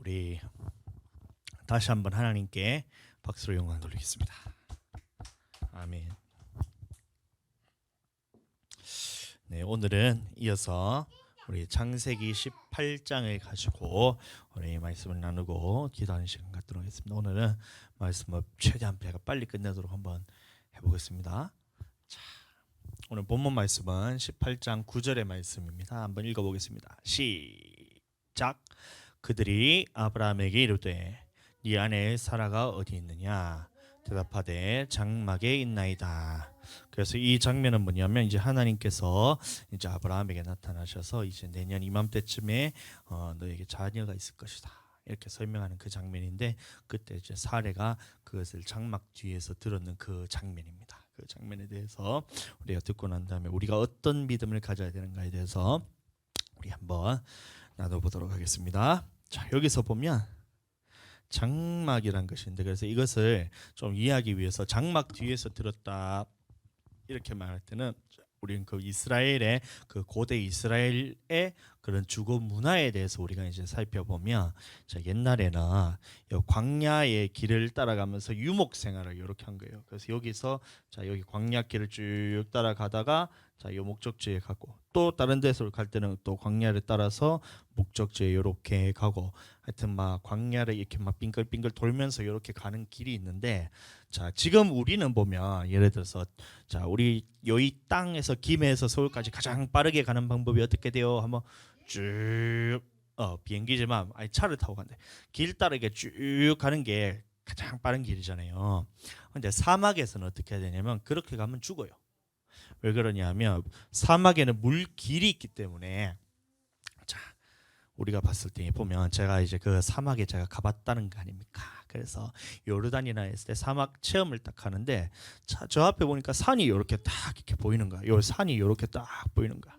우리 다시 한번 하나님께 박수로 영광 돌리겠습니다. 아멘. 네, 오늘은 이어서 우리 창세기 18장을 가지고 우리 말씀을 나누고 기도하는 시간 갖도록 하겠습니다. 오늘은 말씀을 최대한 배가 빨리 끝내도록 한번 해보겠습니다. 자, 오늘 본문 말씀은 18장 9절의 말씀입니다. 한번 읽어보겠습니다. 시작. 그들이 아브라함에게 이르되 네 아내 사라가 어디 있느냐? 대답하되 장막에 있나이다. 그래서 이 장면은 뭐냐면 이제 하나님께서 이제 아브라함에게 나타나셔서 이제 내년 이맘때쯤에 너에게 자녀가 있을 것이다 이렇게 설명하는 그 장면인데, 그때 이제 사례가 그것을 장막 뒤에서 들었는 그 장면입니다. 그 장면에 대해서 우리가 듣고 난 다음에 우리가 어떤 믿음을 가져야 되는가에 대해서 우리 한번 나눠보도록 하겠습니다. 자, 여기서 보면 장막이란 것인데, 그래서 이것을 좀 이해하기 위해서 장막 뒤에서 들었다 이렇게 말할 때는 우리는 그 이스라엘의 그 고대 이스라엘의 그런 주거 문화에 대해서 우리가 이제 살펴보면, 자, 옛날에는 광야의 길을 따라가면서 유목 생활을 이렇게 한 거예요. 그래서 여기서 자 여기 광야 길을 쭉 따라가다가 자 요 목적지에 가고, 또 다른 데서 갈 때는 또 광야를 따라서 목적지에 이렇게 가고, 하여튼 막 광야를 이렇게 막 빙글빙글 돌면서 이렇게 가는 길이 있는데, 자 지금 우리는 보면 예를 들어서 자 우리 여기 땅에서 김해에서 서울까지 가장 빠르게 가는 방법이 어떻게 돼요? 한번 쭉 비행기지만 아니 차를 타고 간대. 길 따라 이렇게 쭉 가는 게 가장 빠른 길이잖아요. 근데 사막에서는 어떻게 해야 되냐면 그렇게 가면 죽어요. 왜 그러냐면 사막에는 물길이 있기 때문에. 자 우리가 봤을 때 보면 제가 이제 그 사막에 제가 가봤다는 거 아닙니까? 그래서 요르단이나 했을 때 사막 체험을 딱 하는데, 자, 저 앞에 보니까 산이 이렇게 딱 이렇게 보이는 거야. 요 산이 이렇게 딱 보이는 거야.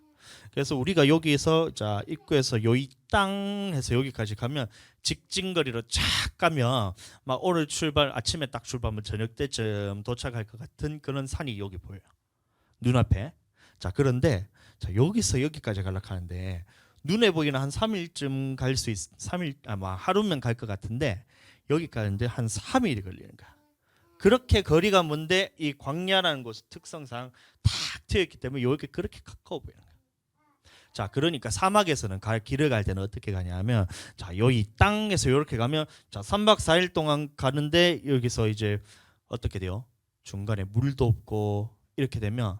그래서 우리가 여기에서 자 입구에서 여기 땅에서 여기까지 가면 직진거리로 쫙 가면 막 오늘 출발 아침에 딱 출발하면 저녁 때쯤 도착할 것 같은 그런 산이 여기 보여요. 눈앞에. 자 그런데 자 여기서 여기까지 가려고 하는데 눈에 보기는 한 3일쯤 갈 수 있. 3일 아마 하루면 갈 것 같은데 여기 가는데 한 3일이 걸리는 거야. 그렇게 거리가 먼데 이 광야라는 곳 특성상 탁 트여 있기 때문에 여기 그렇게 가까워 보이는 거야. 자 그러니까 사막에서는 길을 갈 때는 어떻게 가냐면 자 여기 땅에서 이렇게 가면 자 3박 4일 동안 가는데 여기서 이제 어떻게 돼요? 중간에 물도 없고 이렇게 되면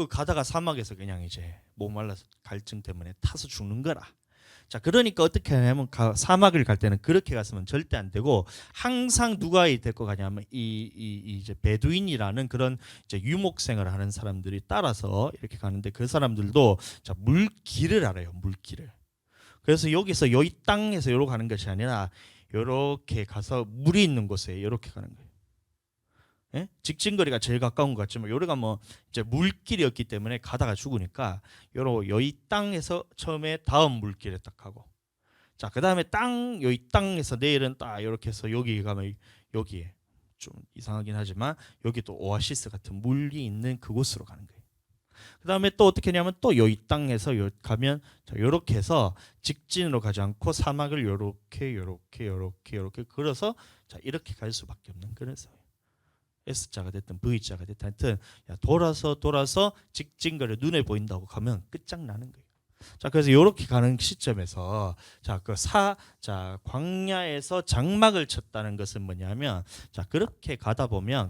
가다가 사막에서 그냥 이제 목말라서 갈증 때문에 타서 죽는 거라. 자 그러니까 어떻게 하냐면 사막을 갈 때는 그렇게 갔으면 절대 안 되고, 항상 누가 데리고 가냐면 이제 베두인이라는 그런 이제 유목 생활을 하는 사람들이 따라서 이렇게 가는데, 그 사람들도 자 물길을 알아요. 물길을. 그래서 여기서 여기 땅에서 이렇게 가는 것이 아니라 이렇게 가서 물이 있는 곳에 이렇게 가는 거예요. 예? 직진거리가 제일 가까운 것 같지만 여기가 뭐 이제 물길이었기 때문에 가다가 죽으니까 여기 땅에서 처음에 다음 물길에 딱 가고, 자 그다음에 여기 땅에서 내일은 딱 이렇게 해서 여기 가면 여기에 좀 이상하긴 하지만 여기 또 오아시스 같은 물이 있는 그곳으로 가는 거예요. 그다음에 또 어떻게 하냐면 또 여기 땅에서 가면 자 이렇게 해서 직진으로 가지 않고 사막을 이렇게 걸어서 자 이렇게 갈 수밖에 없는 그런 상황. S자가 됐든 V자가 됐든 하여튼 돌아서 직진거리 눈에 보인다고 가면 끝장나는 거예요. 자 그래서 이렇게 가는 시점에서 자 광야에서 장막을 쳤다는 것은 뭐냐면, 자 그렇게 가다 보면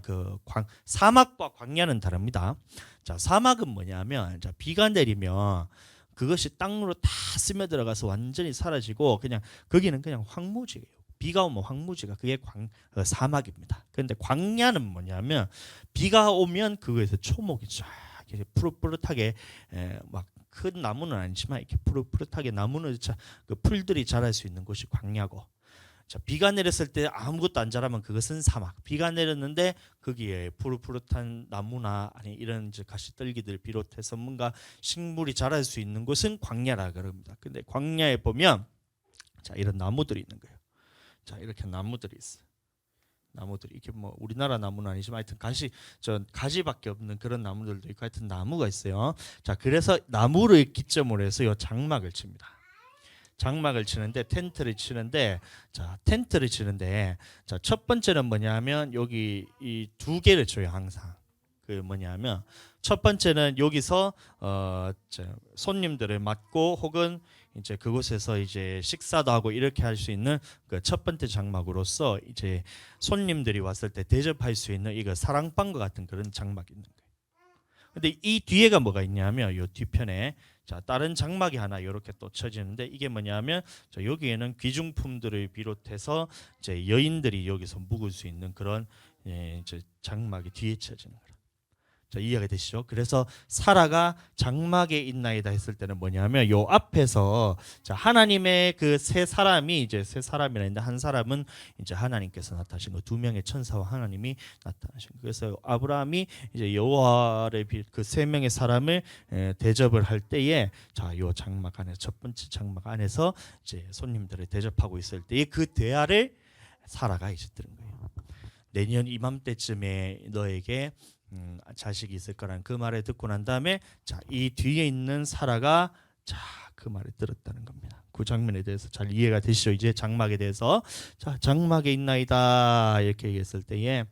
사막과 광야는 다릅니다. 자 사막은 뭐냐면 자 비가 내리면 그것이 땅으로 다 스며들어가서 완전히 사라지고 그냥 거기는 그냥 황무지예요. 비가 오면 황무지가 그게 사막입니다. 그런데 광야는 뭐냐면 비가 오면 그거에서 초목이 쫙 이렇게 푸릇푸릇하게 막 큰 나무는 아니지만 이렇게 푸릇푸릇하게 나무는 그 풀들이 자랄 수 있는 곳이 광야고, 자 비가 내렸을 때 아무것도 안 자라면 그것은 사막. 비가 내렸는데 거기에 푸릇푸릇한 나무나 아니 이런 이제 가시떨기들 비롯해서 뭔가 식물이 자랄 수 있는 곳은 광야라 그럽니다. 근데 광야에 보면 자 이런 나무들이 있는 거예요. 자 이렇게 나무들이 있어요. 나무들이 이렇게 뭐 우리나라 나무는 아니지만 하여튼 가지밖에 없는 그런 나무들도 있고 하여튼 나무가 있어요. 자 그래서 나무를 기점으로 해서 이 장막을 칩니다. 장막을 치는데 텐트를 치는데 자 텐트를 치는데 자 첫 번째는 뭐냐면 여기 이 두 개를 쳐요 항상. 그 뭐냐면 첫 번째는 여기서 손님들을 맞고 혹은 이제 그곳에서 이제 식사도 하고 이렇게 할 수 있는 그 첫 번째 장막으로서 이제 손님들이 왔을 때 대접할 수 있는 이거 사랑방과 같은 그런 장막이 있는 거예요. 근데 이 뒤에가 뭐가 있냐면 요 뒤편에 자 다른 장막이 하나 이렇게 또 쳐지는데 이게 뭐냐면 자 여기에는 귀중품들을 비롯해서 이제 여인들이 여기서 묵을 수 있는 그런 이제 장막이 뒤에 쳐지는 거예요. 자, 이해가 되시죠? 그래서 사라가 장막에 있나이다 했을 때는 뭐냐면 요 앞에서 자 하나님의 그 세 사람이 이제 세 사람이라 했는데 한 사람은 이제 하나님께서 나타나신 거 두 명의 천사와 하나님이 나타나신 거. 그래서 아브라함이 이제 여호와를 그 세 명의 사람을 대접을 할 때에 자 요 장막 안에 첫 번째 장막 안에서 이제 손님들을 대접하고 있을 때에 그 대화를 사라가 이제 들은 거예요. 내년 이맘때쯤에 너에게 자식이 있을 거란 그 말을 듣고 난 다음에 자 이 뒤에 있는 사라가 자 그 말을 들었다는 겁니다. 그 장면에 대해서 잘 이해가 되시죠? 이제 장막에 대해서 자 장막에 있나이다 이렇게 얘기했을 때에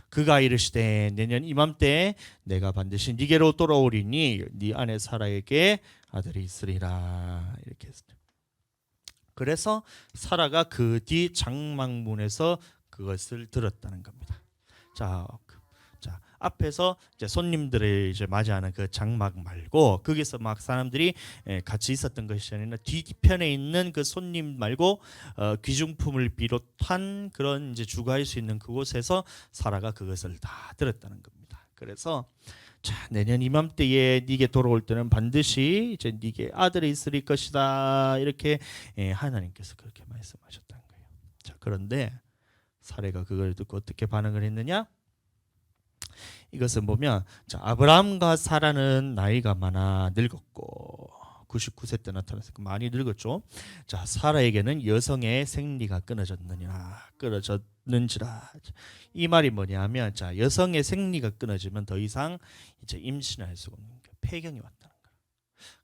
그가 이르시되 내년 이맘때 내가 반드시 네게로 돌아오리니 네 아내 사라에게 아들이 있으리라 이렇게 했어요. 그래서 사라가 그 뒤 장막문에서 그것을 들었다는 겁니다. 자 앞에서 이제 손님들을 이제 맞이하는 그 장막 말고 거기서 막 사람들이 같이 있었던 것이 아니라 뒤편에 있는 그 손님 말고 귀중품을 비롯한 그런 이제 주거할 수 있는 그곳에서 사라가 그것을 다 들었다는 겁니다. 그래서 자 내년 이맘때에 네게 돌아올 때는 반드시 이제 네게 아들이 있을 것이다 이렇게 하나님께서 그렇게 말씀하셨다는 거예요. 자 그런데 사라가 그걸 듣고 어떻게 반응을 했느냐? 이것은 보면 자, 아브라함과 사라는 나이가 많아 늙었고 99세 때 나타났으니까 많이 늙었죠. 자 사라에게는 여성의 생리가 끊어졌는지라 이 말이 뭐냐면 자 여성의 생리가 끊어지면 더 이상 이제 임신할 수가 없는 거예요. 폐경이 왔다는 거예요.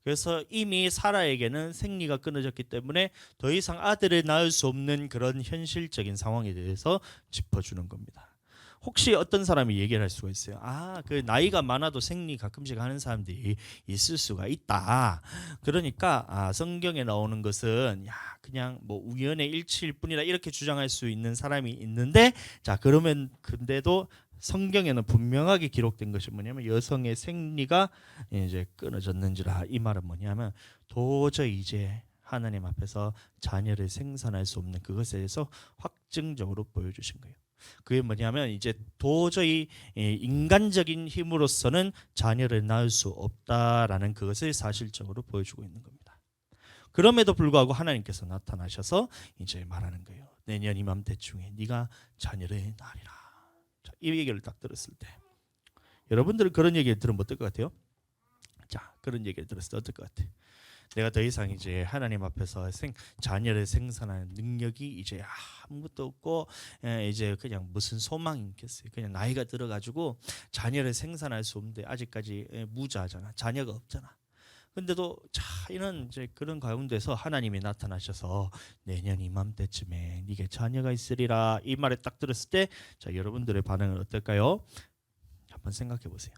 그래서 이미 사라에게는 생리가 끊어졌기 때문에 더 이상 아들을 낳을 수 없는 그런 현실적인 상황에 대해서 짚어주는 겁니다. 혹시 어떤 사람이 얘기를 할 수가 있어요. 그 나이가 많아도 생리 가끔씩 하는 사람들이 있을 수가 있다. 그러니까 성경에 나오는 것은 그냥 뭐 우연의 일치일 뿐이다 이렇게 주장할 수 있는 사람이 있는데 자 그러면 근데도 성경에는 분명하게 기록된 것이 뭐냐면 여성의 생리가 이제 끊어졌는지라 이 말은 뭐냐면 도저히 이제 하나님 앞에서 자녀를 생산할 수 없는 그것에 대해서 확증적으로 보여주신 거예요. 그게 뭐냐면 이제 도저히 인간적인 힘으로서는 자녀를 낳을 수 없다라는 그것을 사실적으로 보여주고 있는 겁니다. 그럼에도 불구하고 하나님께서 나타나셔서 이제 말하는 거예요. 내년 이맘때쯤에 네가 자녀를 낳으리라. 자, 이 얘기를 딱 들었을 때 여러분들은 그런 얘기를 들으면 어떨 것 같아요? 자, 그런 얘기를 들었을 때 어떨 것 같아요? 내가 더 이상 이제 하나님 앞에서 자녀를 생산하는 능력이 이제 아무것도 없고 이제 그냥 무슨 소망이 있겠어요. 그냥 나이가 들어가지고 자녀를 생산할 수 없는데 아직까지 무자잖아. 자녀가 없잖아. 근데도 자 이런 이제 그런 가운데서 하나님이 나타나셔서 내년 이맘때쯤에 네게 자녀가 있으리라 이 말을 딱 들었을 때 자 여러분들의 반응은 어떨까요? 한번 생각해 보세요.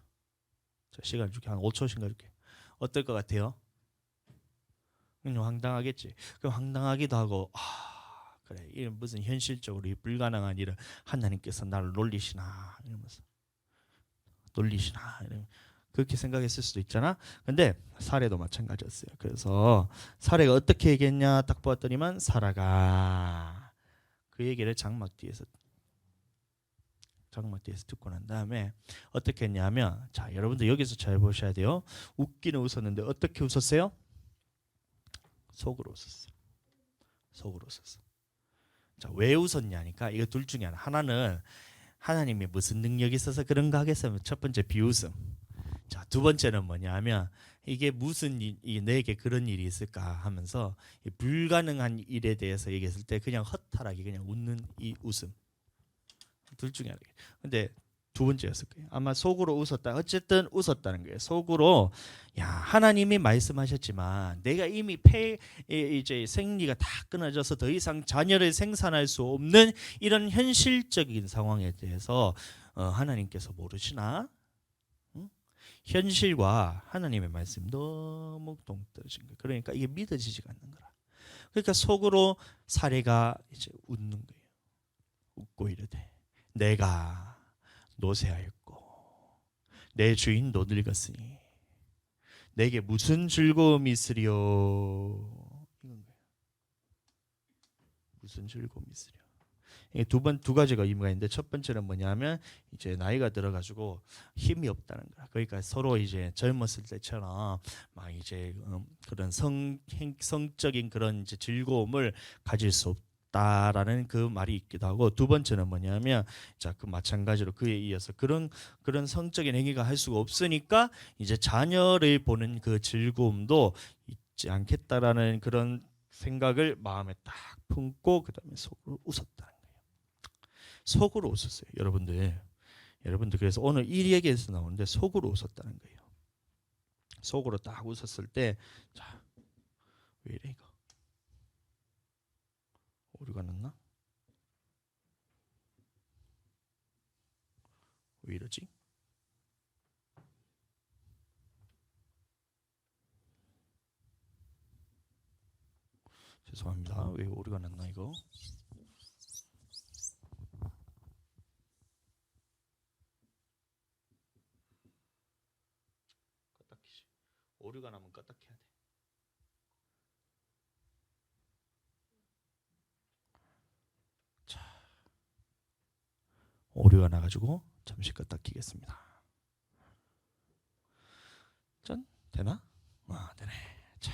자 시간 줄게 한 5초씩 줄게. 어떨 것 같아요? 황당하겠지. 그럼 황당하기도 하고 그래 이 무슨 현실적으로 불가능한 일을 하나님께서 나를 놀리시나 이러면서 놀리시나 이러면 그렇게 생각했을 수도 있잖아. 근데 사례도 마찬가지였어요. 그래서 사례가 어떻게 얘기했냐 딱 보았더니만 사라가 그 얘기를 장막 뒤에서 듣고 난 다음에 어떻게 했냐면 자 여러분들 여기서 잘 보셔야 돼요. 웃기는 웃었는데 어떻게 웃었어요? 속으로 웃었어. 속으로 웃었어. 자, 왜 웃었냐니까 이거 둘 중에 하나는 하나님이 무슨 능력이 있어서 그런가 하겠으면 첫 번째 비웃음. 자, 두 번째는 뭐냐면 이게 무슨 내게 그런 일이 있을까 하면서 이 불가능한 일에 대해서 얘기했을 때 그냥 허탈하게 그냥 웃는 이 웃음. 둘 중에 하나. 근데 두 번째였을 거예요. 아마 속으로 웃었다. 어쨌든 웃었다는 거예요. 속으로 야 하나님이 말씀하셨지만 내가 이미 이제 생리가 다 끊어져서 더 이상 자녀를 생산할 수 없는 이런 현실적인 상황에 대해서 하나님께서 모르시나? 응? 현실과 하나님의 말씀 너무 동떨어진 거예요. 그러니까 이게 믿어지지가 않는 거라. 그러니까 속으로 사례가 이제 웃는 거예요. 웃고 이르되 내가 노쇠하였고 내 주인도 늙었으니 내게 무슨 즐거움이 있으리요. 이건 거예요. 무슨 즐거움이 있으리요. 이게 두 가지가 의미가 있는데 첫 번째는 뭐냐면 이제 나이가 들어가지고 힘이 없다는 거야. 그러니까 서로 이제 젊었을 때처럼 막 이제 그런 성적인 그런 이제 즐거움을 가질 수 없다라는 그 말이 있기도 하고, 두 번째는 뭐냐면 자 그 마찬가지로 그에 이어서 그런 성적인 행위가 할 수가 없으니까 이제 자녀를 보는 그 즐거움도 있지 않겠다라는 그런 생각을 마음에 딱 품고 그다음에 속으로 웃었다. 속으로 웃었어요. 여러분들 그래서 오늘 이 얘기에서 나오는데 속으로 웃었다는 거예요. 속으로 딱 웃었을 때 자, 왜 이래 이거? 오류가 났나? 왜 이러지? 죄송합니다. 왜 오류가 났나 이거? 껐다 키지. 오류가 나면 껐다 켜야 돼. 자, 오류가 나가지고 잠시 껐다 키겠습니다. 짠 되나? 아 되네. 자,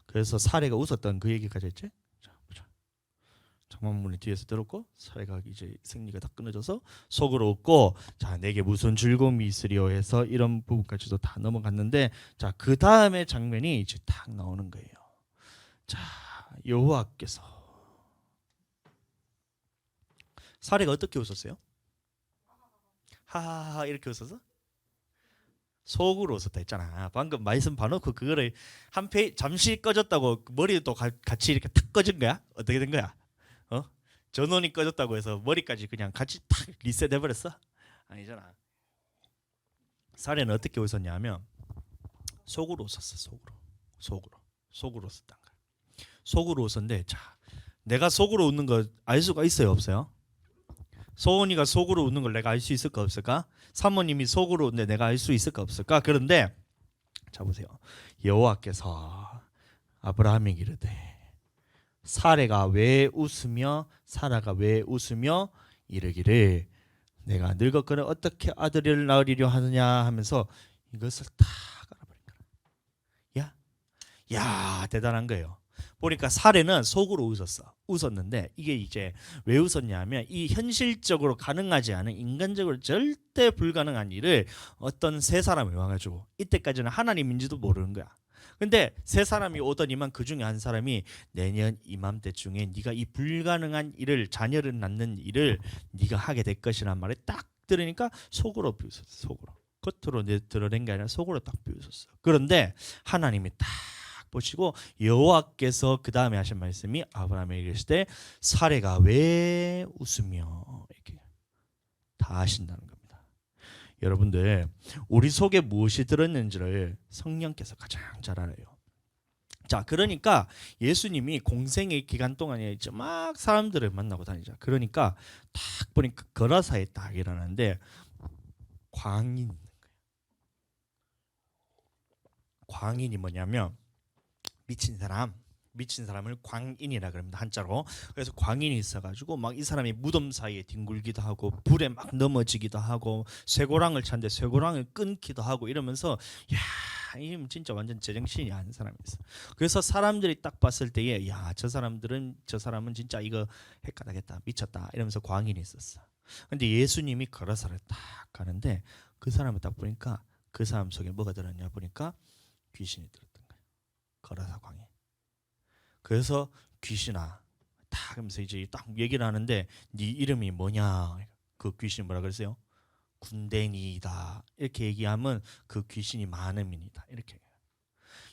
그래서 사례가 웃었던 그 얘기까지 했지. 자, 보자. 장만문이 뒤에서 들었고 사례가 이제 생리가 다 끊어져서 속으로 웃고 자 내게 무슨 즐거움이 있으리요 해서 이런 부분까지도 다 넘어갔는데 자 그 다음에 장면이 이제 딱 나오는 거예요. 자 여호와께서 사례가 어떻게 웃었어요? 하하하 이렇게 웃어서 속으로 웃었다 했잖아. 방금 말씀 봐놓고 그거를 한 페이지 잠시 꺼졌다고 머리도 같이 이렇게 탁 꺼진 거야? 어떻게 된 거야? 어? 전원이 꺼졌다고 해서 머리까지 그냥 같이 탁 리셋해 버렸어? 아니잖아. 사례는 어떻게 웃었냐면 속으로 웃었어. 속으로 웃었단 거야. 속으로 웃었는데 자 내가 속으로 웃는 거 알 수가 있어요 없어요? 소은이가 속으로 웃는 걸 내가 알 수 있을까 없을까? 사모님이 속으로 웃는데 내가 알 수 있을까 없을까? 그런데 자 보세요. 여호와께서 아브라함에게 이르되 사라가 왜 웃으며 이르기를 내가 늙었거늘 어떻게 아들을 낳으리려 하느냐 하면서 이것을 다 알아버린 거야. 야 대단한 거예요. 보니까 사례는 속으로 웃었는데 이게 이제 왜 웃었냐면 이 현실적으로 가능하지 않은 인간적으로 절대 불가능한 일을 어떤 세 사람이 와가지고 이때까지는 하나님인지도 모르는 거야. 근데 세 사람이 오더니만 그 중에 한 사람이 내년 이맘때쯤에 네가 이 불가능한 일을 자녀를 낳는 일을 네가 하게 될 것이란 말을 딱 들으니까 속으로 비웃었어. 속으로 겉으로 드러낸 게 아니라 속으로 딱 비웃었어. 그런데 하나님이 딱 보시고 여호와께서 그 다음에 하신 말씀이 아브라함에게 이르실 때 사례가 왜 웃으며 이렇게 다 하신다는 겁니다. 여러분들 우리 속에 무엇이 들었는지를 성령께서 가장 잘 알아요. 자 그러니까 예수님이 공생의 기간 동안에 이제 막 사람들을 만나고 다니자. 그러니까 딱 보니까 거라사에 딱 일어나는데 광인 있는 거예요. 광인이 뭐냐면 미친 사람을 광인이라 그럽니다. 한자로. 그래서 광인이 있어가지고 막 이 사람이 무덤 사이에 뒹굴기도 하고 불에 막 넘어지기도 하고 쇠고랑을 찾는데 쇠고랑을 끊기도 하고 이러면서 야, 이 진짜 완전 제정신이 아닌 사람이었어. 그래서 사람들이 딱 봤을 때에 야, 저 사람은 진짜 이거 헷갈하겠다, 미쳤다 이러면서 광인이 있었어. 근데 예수님이 걸어서를 딱 가는데 그 사람을 딱 보니까 그 사람 속에 뭐가 들었냐 보니까 귀신이 들었던 거야. 거라사 광에. 그래서 귀신아 다 하면서 이제 딱 얘기를 하는데 네 이름이 뭐냐? 그 귀신이 뭐라 그랬어요? 군대니이다. 이렇게 얘기하면 그 귀신이 많음이니다. 이렇게.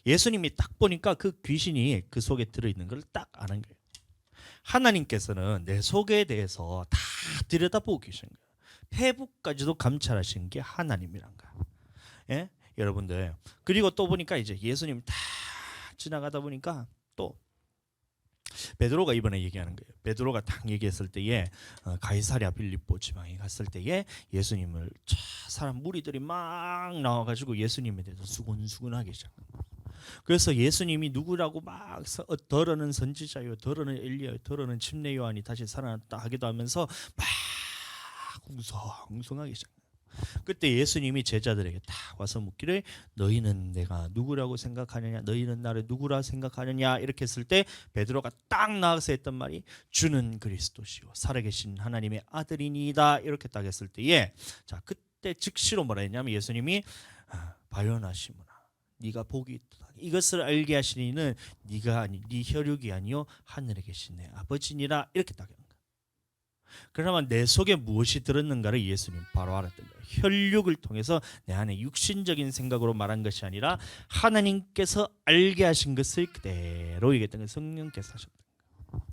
예수님이 딱 보니까 그 귀신이 그 속에 들어있는 걸 딱 아는 거예요. 하나님께서는 내 속에 대해서 다 들여다보고 계신 거예요. 폐부까지도 감찰하신 게 하나님이란 거야. 예? 여러분들. 그리고 또 보니까 이제 예수님 다 지나가다 보니까 또 베드로가 이번에 얘기하는 거예요. 베드로가 딱 얘기했을 때에 가이사랴 빌립보 지방에 갔을 때에 예수님을 사람 무리들이 막 나와가지고 예수님에 대해서 수군수군하기 시작한 거예요. 그래서 예수님이 누구라고 막 더러는 선지자요, 더러는 엘리야요, 더러는 침례 요한이 다시 살아났다 하기도 하면서 막 웅성웅성하기 시작. 그때 예수님이 제자들에게 딱 와서 묻기를 너희는 내가 누구라고 생각하느냐, 너희는 나를 누구라 생각하느냐 이렇게 했을 때 베드로가 딱 나와서 했던 말이 주는 그리스도시요 살아계신 하나님의 아들이니이다 이렇게 딱 했을 때에 자 그때 즉시로 뭐라 했냐면 예수님이 바요나시므나 네가 복이 있다. 이것을 알게 하시니는 네가 아니 네 혈육이 아니요 하늘에 계신 내 아버지니라 이렇게 딱 하는 거야. 그러면 내 속에 무엇이 들었는가를 예수님 바로 알았던 거예요. 혈육을 통해서 내 안에 육신적인 생각으로 말한 것이 아니라 하나님께서 알게 하신 것을 그대로 얘기했던 거예요. 성령께서 하셨던 거예요.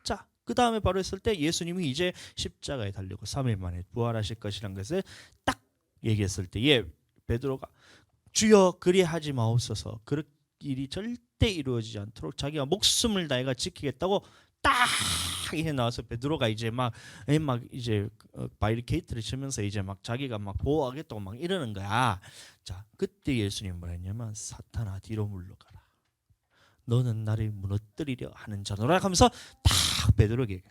자, 그 다음에 바로 했을 때 예수님이 이제 십자가에 달리고 3일 만에 부활하실 것이라는 것을 딱 얘기했을 때에 베드로가 주여 그리하지 마옵소서. 그런 일이 절대 이루어지지 않도록 자기가 목숨을 다해가 지키겠다고 딱 이제 나와서 베드로가 이제 막 이제 바리케이트를 치면서 이제 막 자기가 막 보호하겠다고 막 이러는 거야. 자, 그때 예수님 뭐라 했냐면 사탄아 뒤로 물러가라. 너는 나를 무너뜨리려 하는 자노라 하면서 딱 베드로에게.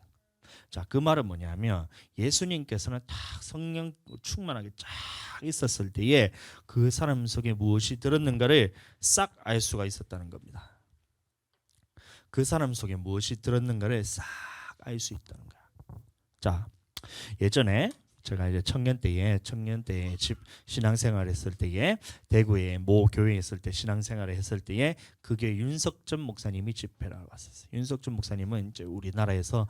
자, 그 말은 뭐냐면 예수님께서는 딱 성령 충만하게 쫙 있었을 때에 그 사람 속에 무엇이 들었는가를 싹 알 수가 있었다는 겁니다. 그 사람 속에 무엇이 들었는가를 싹 알 수 있다는 거야. 자, 예전에 제가 이제 청년 때에 집 신앙생활을 했을 때에 대구에 모 교회에 있을 때 신앙생활을 했을 때에 그게 윤석전 목사님이 집회를 왔었어요. 윤석전 목사님은 이제 우리나라에서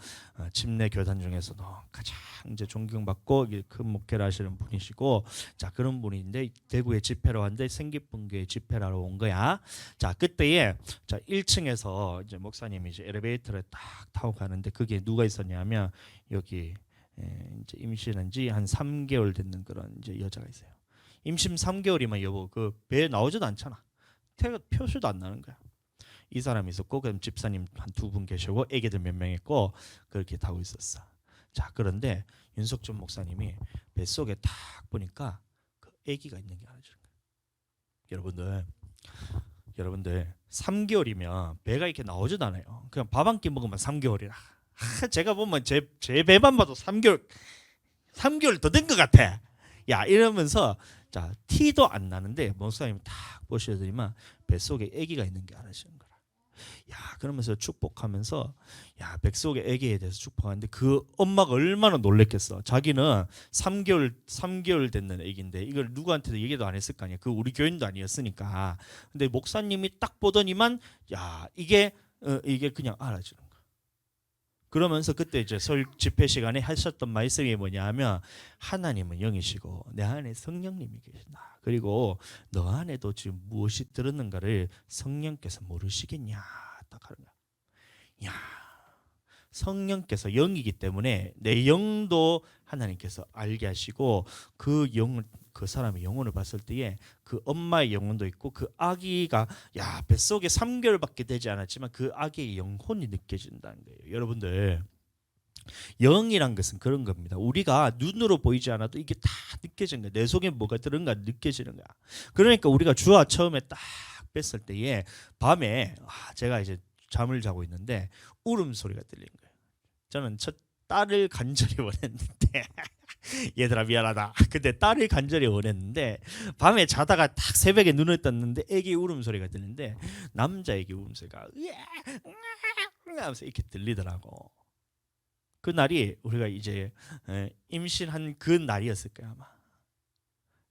침례 교단 중에서도 가장 이제 존경받고 큰 목회를 하시는 분이시고 자 그런 분인데 대구에 집회를 왔는데 생기분교회 집회를 하러 온 거야. 자 그때에 자 1층에서 이제 목사님이 이제 엘리베이터를 딱 타고 가는데 그게 누가 있었냐면 여기 이제 임신한 지 한 3개월 됐는 그런 이제 여자가 있어요. 임신 3개월이면 여보 그 배에 나오지도 않잖아. 표시도 안 나는 거야. 이 사람이 있었고 그럼 집사님 한 2분 계시고 애기들 몇 명 있고 그렇게 타고 있었어. 자 그런데 윤석준 목사님이 뱃속에 딱 보니까 그 애기가 있는 게 알아주는 거야. 여러분들 3개월이면 배가 이렇게 나오지도 않아요. 그냥 밥 한 끼 먹으면 3개월이라. 제가 보면 제 배만 봐도 3개월 더 된 것 같아. 야 이러면서 자 티도 안 나는데 목사님이 딱 보시더니만 뱃속에 아기가 있는 게 알아지는 거라. 야 그러면서 축복하면서 야 뱃속에 아기에 대해서 축복하는데 그 엄마가 얼마나 놀랬겠어. 자기는 3개월 됐는 아기인데 이걸 누구한테도 얘기도 안 했을 거 아니야. 그 우리 교인도 아니었으니까. 근데 목사님이 딱 보더니만 야 이게 그냥 알아지는 거야. 그러면서 그때 이제 설 집회 시간에 하셨던 말씀이 뭐냐면 하나님은 영이시고 내 안에 성령님이 계신다. 그리고 너 안에도 지금 무엇이 들었는가를 성령께서 모르시겠냐 딱 하는 거야. 야 성령께서 영이기 때문에 내 영도 하나님께서 알게 하시고 그 사람의 영혼을 봤을 때에 그 엄마의 영혼도 있고 그 아기가 야 뱃속에 3개월밖에 되지 않았지만 그 아기의 영혼이 느껴진다는 거예요. 여러분들 영이란 것은 그런 겁니다. 우리가 눈으로 보이지 않아도 이게 다 느껴지는 거야. 내 속에 뭐가 들은가 느껴지는 거야. 그러니까 우리가 주아 처음에 딱 뺐을 때에 밤에 제가 이제 잠을 자고 있는데 울음소리가 들리는 거예요. 저는 첫 딸을 간절히 원했는데 얘들아 미안하다. 근데 딸을 간절히 원했는데 밤에 자다가 딱 새벽에 눈을 떴는데 애기 울음소리가 들리는데 남자 애기 울음소리가 하면서 이렇게 들리더라고. 그 날이 우리가 이제 임신한 그 날이었을 거야 아마.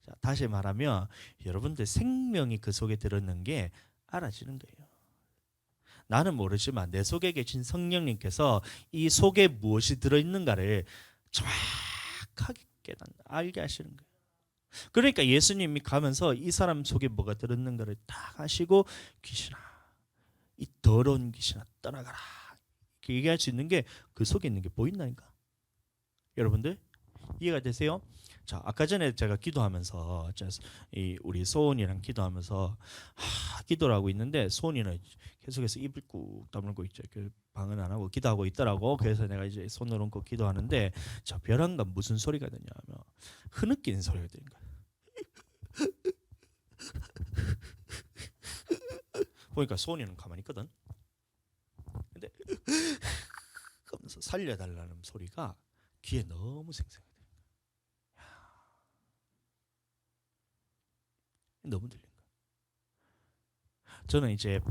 자, 다시 말하면 여러분들 생명이 그 속에 들었는 게 알아지는 거예요. 나는 모르지만 내 속에 계신 성령님께서 이 속에 무엇이 들어있는가를 정확하게 알게 하시는 거예요. 그러니까 예수님이 가면서 이 사람 속에 뭐가 들었는가를 딱 아시고 귀신아, 이 더러운 귀신아 떠나가라, 이렇게 얘기할 수 있는 게 그 속에 있는 게 보인다니까. 여러분들 이해가 되세요? 자, 아까 전에 제가 기도하면서 우리 소은이랑 기도하면서 기도를 하고 있는데 소은이는 계속해서 입을 꾹 다물고 있죠. 그 방은 안 하고 기도하고 있더라고. 그래서 내가 이제 손을 얹고 기도하는데 저 벼랑간 무슨 소리가 되냐면 흐느끼는 소리가 되는 거야. 보니까 소은이는 가만히 있거든. 근데 그러면서 살려달라는 소리가 귀에 너무 생생해. 너무 들린 거야. 저는 이제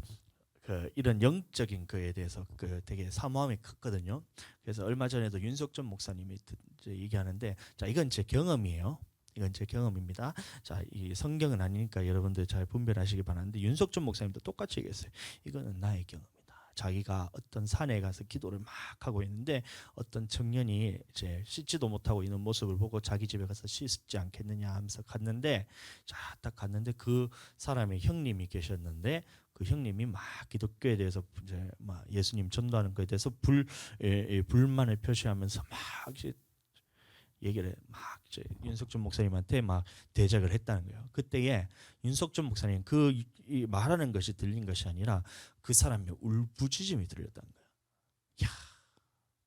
이런 영적인 거에 대해서 되게 사모함이 컸거든요. 그래서 얼마 전에도 윤석전 목사님이 얘기하는데, 자, 이건 제 경험이에요. 이건 제 경험입니다. 자, 이 성경은 아니니까 여러분들 잘 분별하시기 바라는데 윤석전 목사님도 똑같이 얘기했어요. 이거는 나의 경험이다. 자기가 어떤 산에 가서 기도를 막 하고 있는데 어떤 청년이 이제 씻지도 못하고 있는 모습을 보고 자기 집에 가서 씻지 않겠느냐 하면서 갔는데, 자, 딱 갔는데 그 사람의 형님이 계셨는데 그 형님이 막 기독교에 대해서 이제 막 예수님 전도하는 거에 대해서 불만을 표시하면서 막 이제 얘기를 막 이제 윤석준 목사님한테 막 대적을 했다는 거예요. 그때에 윤석준 목사님 이 말하는 것이 들린 것이 아니라 그 사람의 울부짖음이 들렸다는 거예요. 야,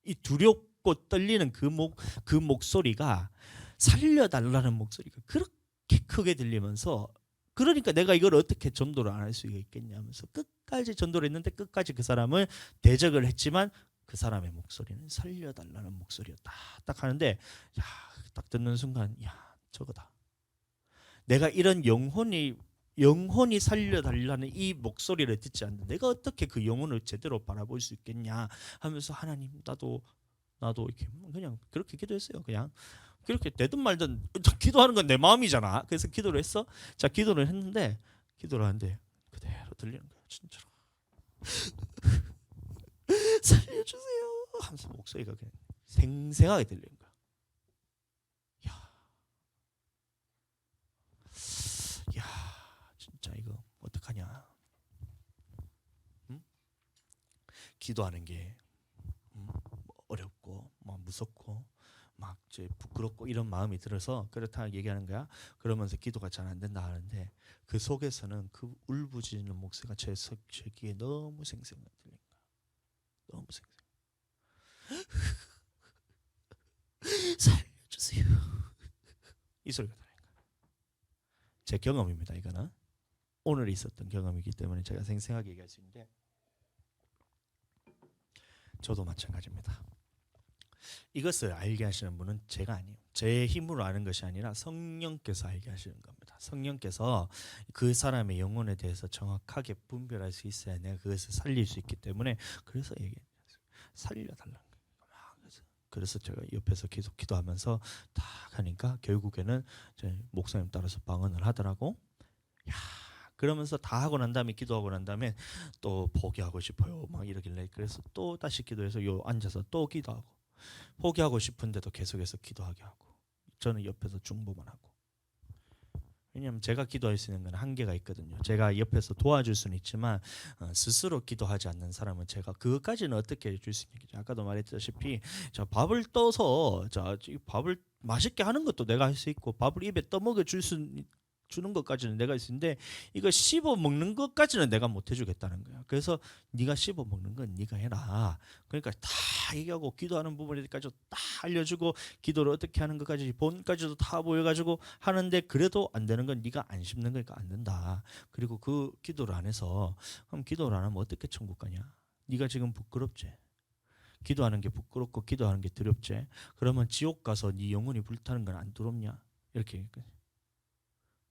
이 두렵고 떨리는 그 목소리가 살려달라는 목소리가 그렇게 크게 들리면서, 그러니까 내가 이걸 어떻게 전도를 안 할 수가 있겠냐 하면서 끝까지 전도를 했는데 끝까지 그 사람을 대적을 했지만 그 사람의 목소리는 살려달라는 목소리였다. 딱 하는데, 야, 딱 듣는 순간, 야, 저거다. 내가 이런 영혼이 살려달라는 이 목소리를 듣지 않는데 내가 어떻게 그 영혼을 제대로 바라볼 수 있겠냐 하면서 하나님, 나도 이렇게 그냥 그렇게 기도했어요. 그냥 그렇게 되든 말든 기도하는 건 내 마음이잖아. 그래서 기도를 했어. 자, 기도를 하는데 그대로 들리는 거야, 진짜로. 살려주세요 하면서 목소리가 그냥 생생하게 들리는 거야. 야, 진짜 이거 어떡하냐. 응? 기도하는 게 어렵고 막 무섭고 막 이제 부끄럽고 이런 마음이 들어서 그렇다 얘기하는 거야. 그러면서 기도가 잘 안 된다 하는데 그 속에서는 그 울부짖는 목소리가 제 귀에 너무 생생하게 들린 거야. 너무 생생. 살려주세요. 이 소리가 들린 거야. 제 경험입니다. 이거는 오늘 있었던 경험이기 때문에 제가 생생하게 얘기할 수 있는데, 저도 마찬가지입니다. 이것을 알게 하시는 분은 제가 아니에요. 제 힘으로 아는 것이 아니라 성령께서 알게 하시는 겁니다. 성령께서 그 사람의 영혼에 대해서 정확하게 분별할 수 있어야 내가 그것을 살릴 수 있기 때문에, 그래서 얘기했어요. 살려달라는 거예요. 그래서 제가 옆에서 계속 기도하면서 딱 하니까 결국에는 목사님 따라서 방언을 하더라고. 야, 그러면서 다 하고 난 다음에, 기도하고 난 다음에 또 포기하고 싶어요 막 이러길래, 그래서 또 다시 기도해서 앉아서 또 기도하고, 포기하고 싶은데도 계속해서 기도하게 하고, 저는 옆에서 중보만 하고. 왜냐하면 제가 기도할 수 있는 건 한계가 있거든요. 제가 옆에서 도와줄 수는 있지만 스스로 기도하지 않는 사람은 제가 그것까지는 어떻게 해줄 수 있겠죠. 아까도 말했다시피 자, 밥을 떠서 밥을 맛있게 하는 것도 내가 할 수 있고, 밥을 입에 떠먹여 주는 것까지는 내가 할 수 있는데 이거 씹어 먹는 것까지는 내가 못 해주겠다는 거야. 그래서 네가 씹어 먹는 건 네가 해라. 그러니까 다 얘기하고, 기도하는 부분에까지 다 알려주고, 기도를 어떻게 하는 것까지 본까지도 다 보여가지고 하는데 그래도 안 되는 건 네가 안 씹는 거니까 안 된다. 그리고 그 기도를 안 해서, 그럼 기도를 안 하면 어떻게 천국 가냐? 네가 지금 부끄럽지? 기도하는 게 부끄럽고 기도하는 게 두렵지? 그러면 지옥 가서 네 영혼이 불타는 건 안 두렵냐? 이렇게.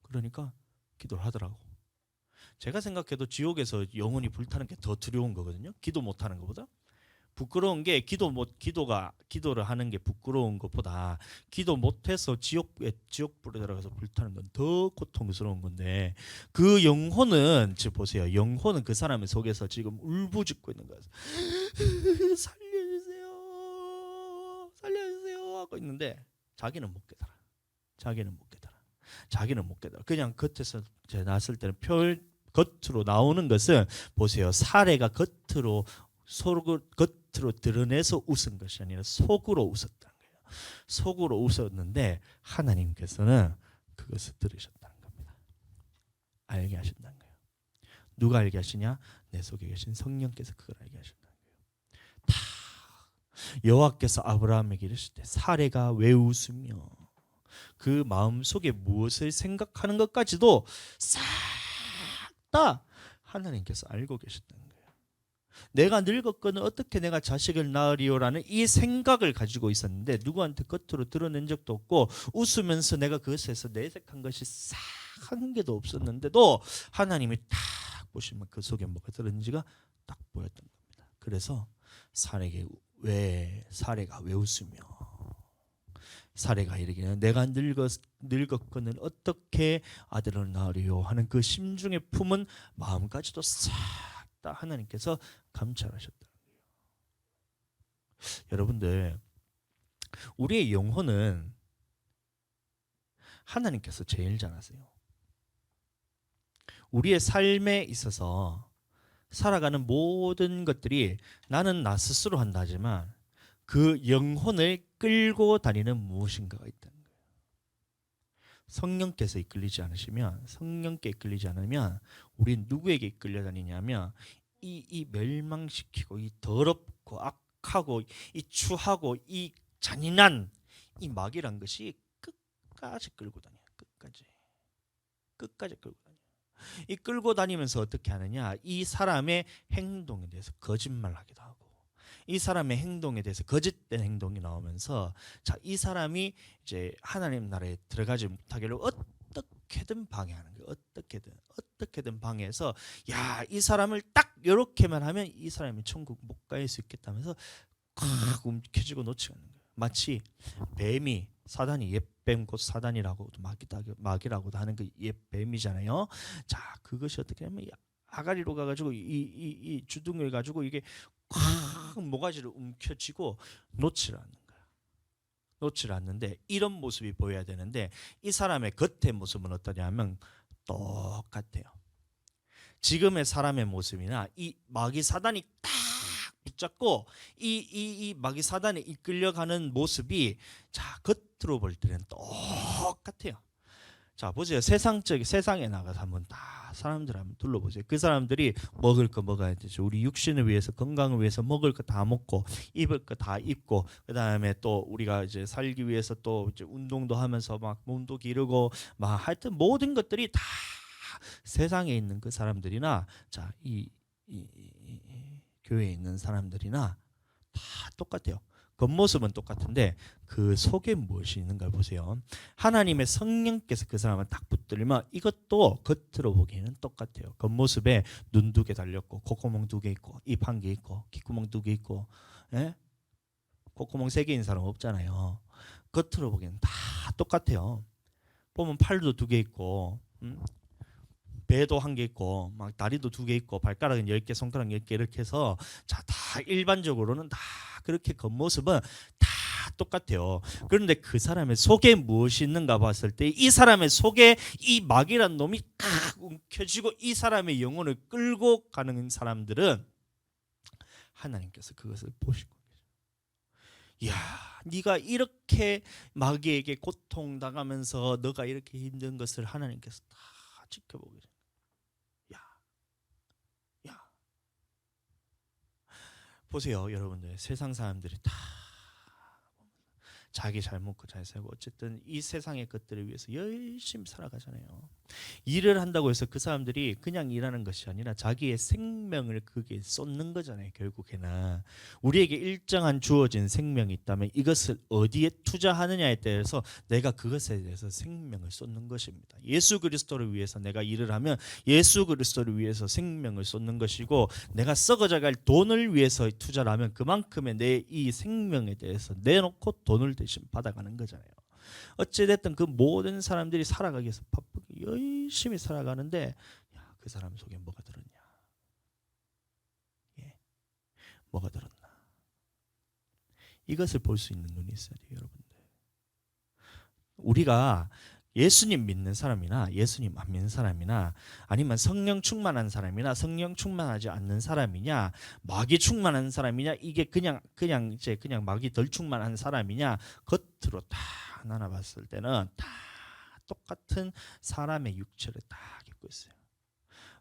그러니까 기도를 하더라고. 제가 생각해도 지옥에서 영혼이 불타는 게 더 두려운 거거든요. 기도 못하는 것보다. 부끄러운 게 기도를 하는 게 부끄러운 것보다 기도 못해서 지옥불에 들어가서 불타는 건 더 고통스러운 건데, 그 영혼은 지금 보세요. 영혼은 그 사람의 속에서 지금 울부짖고 있는 거예요. 살려주세요, 살려주세요 하고 있는데 자기는 못 깨달아. 자기는 못 깨달아. 그냥 겉에서 제 났을 때는 겉으로 나오는 것은 보세요. 사례가 겉으로 드러내서 웃은 것이 아니라 속으로 웃었다는 거예요. 속으로 웃었는데 하나님께서는 그것을 들으셨다는 겁니다. 알게 하신다는 거예요. 누가 알게 하시냐? 내 속에 계신 성령께서 그걸 알게 하신다는 거예요. 다 여호와께서 아브라함에게 이르실 때 사례가 왜 웃으며 그 마음속에 무엇을 생각하는 것까지도 싹 다 하나님께서 알고 계셨다는 거예요. 내가 늙었거늘 어떻게 내가 자식을 낳으리요라는 이 생각을 가지고 있었는데 누구한테 겉으로 드러낸 적도 없고 웃으면서 내가 그것에서 내색한 것이 싹 한 개도 없었는데도 하나님이 딱 보시면 그 속에 뭐가 들었는지가 딱 보였던 겁니다. 그래서 사례가 왜 웃으며 사례가 이르기는 내가 늙었거늘 어떻게 아들을 낳으리요 하는 그 심중의 품은 마음까지도 싹 다 하나님께서 감찰하셨다는 거예요. 여러분들, 우리의 영혼은 하나님께서 제일 잘 아세요. 우리의 삶에 있어서 살아가는 모든 것들이 나는 나 스스로 한다지만 그 영혼을 끌고 다니는 무엇인가가 있다는 거예요. 성령께서 이끌리지 않으면 우린 누구에게 이끌려 다니냐면 이 멸망시키고 이 더럽고 악하고 이 추하고 이 잔인한 이 마귀란 것이 끝까지 끌고 다녀요. 끝까지 끌고 다녀요. 이 끌고 다니면서 어떻게 하느냐? 이 사람의 행동에 대해서 거짓말하기도 하고 이 사람의 행동에 대해서 거짓된 행동이 나오면서 자, 이 사람이 이제 하나님 나라에 들어가지 못하기를 어떻게든 방해하는 거예요. 어떻게든 방해해서 야, 이 사람을 딱 이렇게만 하면 이 사람이 천국 못 갈 수 있겠다면서 콱 움켜쥐고 놓치는 거예요. 마치 뱀이 사단이 옛뱀 곧 사단이라고도 마귀라고도 하는 그 옛뱀이잖아요. 자, 그것이 어떻게 하면 아가리로 가가지고 이 주둥이를 가지고 이게 콱 모가지를 움켜쥐고 놓질 않는 거야. 놓질 않는데 이런 모습이 보여야 되는데 이 사람의 겉의 모습은 어떠냐면 똑같아요. 지금의 사람의 모습이나 이 마귀 사단이 딱 붙잡고 이 마귀 사단에 이끌려가는 모습이 자, 겉으로 볼 때는 똑같아요. 자, 보세요. 세상에 나가서 한번 다 사람들 한번 둘러보세요. 그 사람들이 먹을 거 먹어야 되죠. 우리 육신을 위해서, 건강을 위해서 먹을 거 다 먹고 입을 거 다 입고 그다음에 또 우리가 이제 살기 위해서 또 이제 운동도 하면서 막 몸도 기르고 막 하여튼 모든 것들이 다 세상에 있는 그 사람들이나 자, 이 교회에 있는 사람들이나 다 똑같아요. 겉모습은 똑같은데 그 속에 무엇이 있는가 보세요. 하나님의 성령께서 그 사람을 딱 붙들면 이것도 겉으로 보기에는 똑같아요. 겉모습에 눈 2개 달렸고 콧구멍 2개 있고 입 1개 있고 귓구멍 2개 있고 콧구멍 3개인 사람 없잖아요. 겉으로 보기에는 다 똑같아요. 보면 팔도 2개 있고 배도 1개 있고 막 다리도 2개 있고 발가락은 10개, 손가락 10개 이렇게 해서 자, 다 일반적으로는 다 그렇게 겉모습은 다 똑같아요. 그런데 그 사람의 속에 무엇이 있는가 봤을 때 이 사람의 속에 이 마귀란 놈이 탁 움켜쥐고 이 사람의 영혼을 끌고 가는 사람들은 하나님께서 그것을 보시고 야, 네가 이렇게 마귀에게 고통당하면서 너가 이렇게 힘든 것을 하나님께서 다 지켜보게 됩니다. 보세요, 여러분들. 세상 사람들이 다 자기 잘 먹고 잘 살고 어쨌든 이 세상의 것들을 위해서 열심히 살아가잖아요. 일을 한다고 해서 그 사람들이 그냥 일하는 것이 아니라 자기의 생명을 그게 쏟는 거잖아요. 결국에는 우리에게 일정한 주어진 생명이 있다면 이것을 어디에 투자하느냐에 대해서 내가 그것에 대해서 생명을 쏟는 것입니다. 예수 그리스도를 위해서 내가 일을 하면 예수 그리스도를 위해서 생명을 쏟는 것이고, 내가 썩어져갈 돈을 위해서 투자를 하면 그만큼의 내 이 생명에 대해서 내놓고 돈을 대신 받아가는 거잖아요. 어찌됐든 그 모든 사람들이 살아가기 위해서 바쁘게 열심히 살아가는데, 야, 그 사람 속에 뭐가 들었냐? 예, 뭐가 들었나? 이것을 볼 수 있는 눈이 있어야 돼요, 여러분들. 우리가 예수님 믿는 사람이나 예수님 안 믿는 사람이나 아니면 성령 충만한 사람이나 성령 충만하지 않는 사람이냐, 마귀 충만한 사람이냐, 이게 그냥 마귀 덜 충만한 사람이냐, 겉으로 다 나눠봤을 때는 다 똑같은 사람의 육체를 딱 입고 있어요.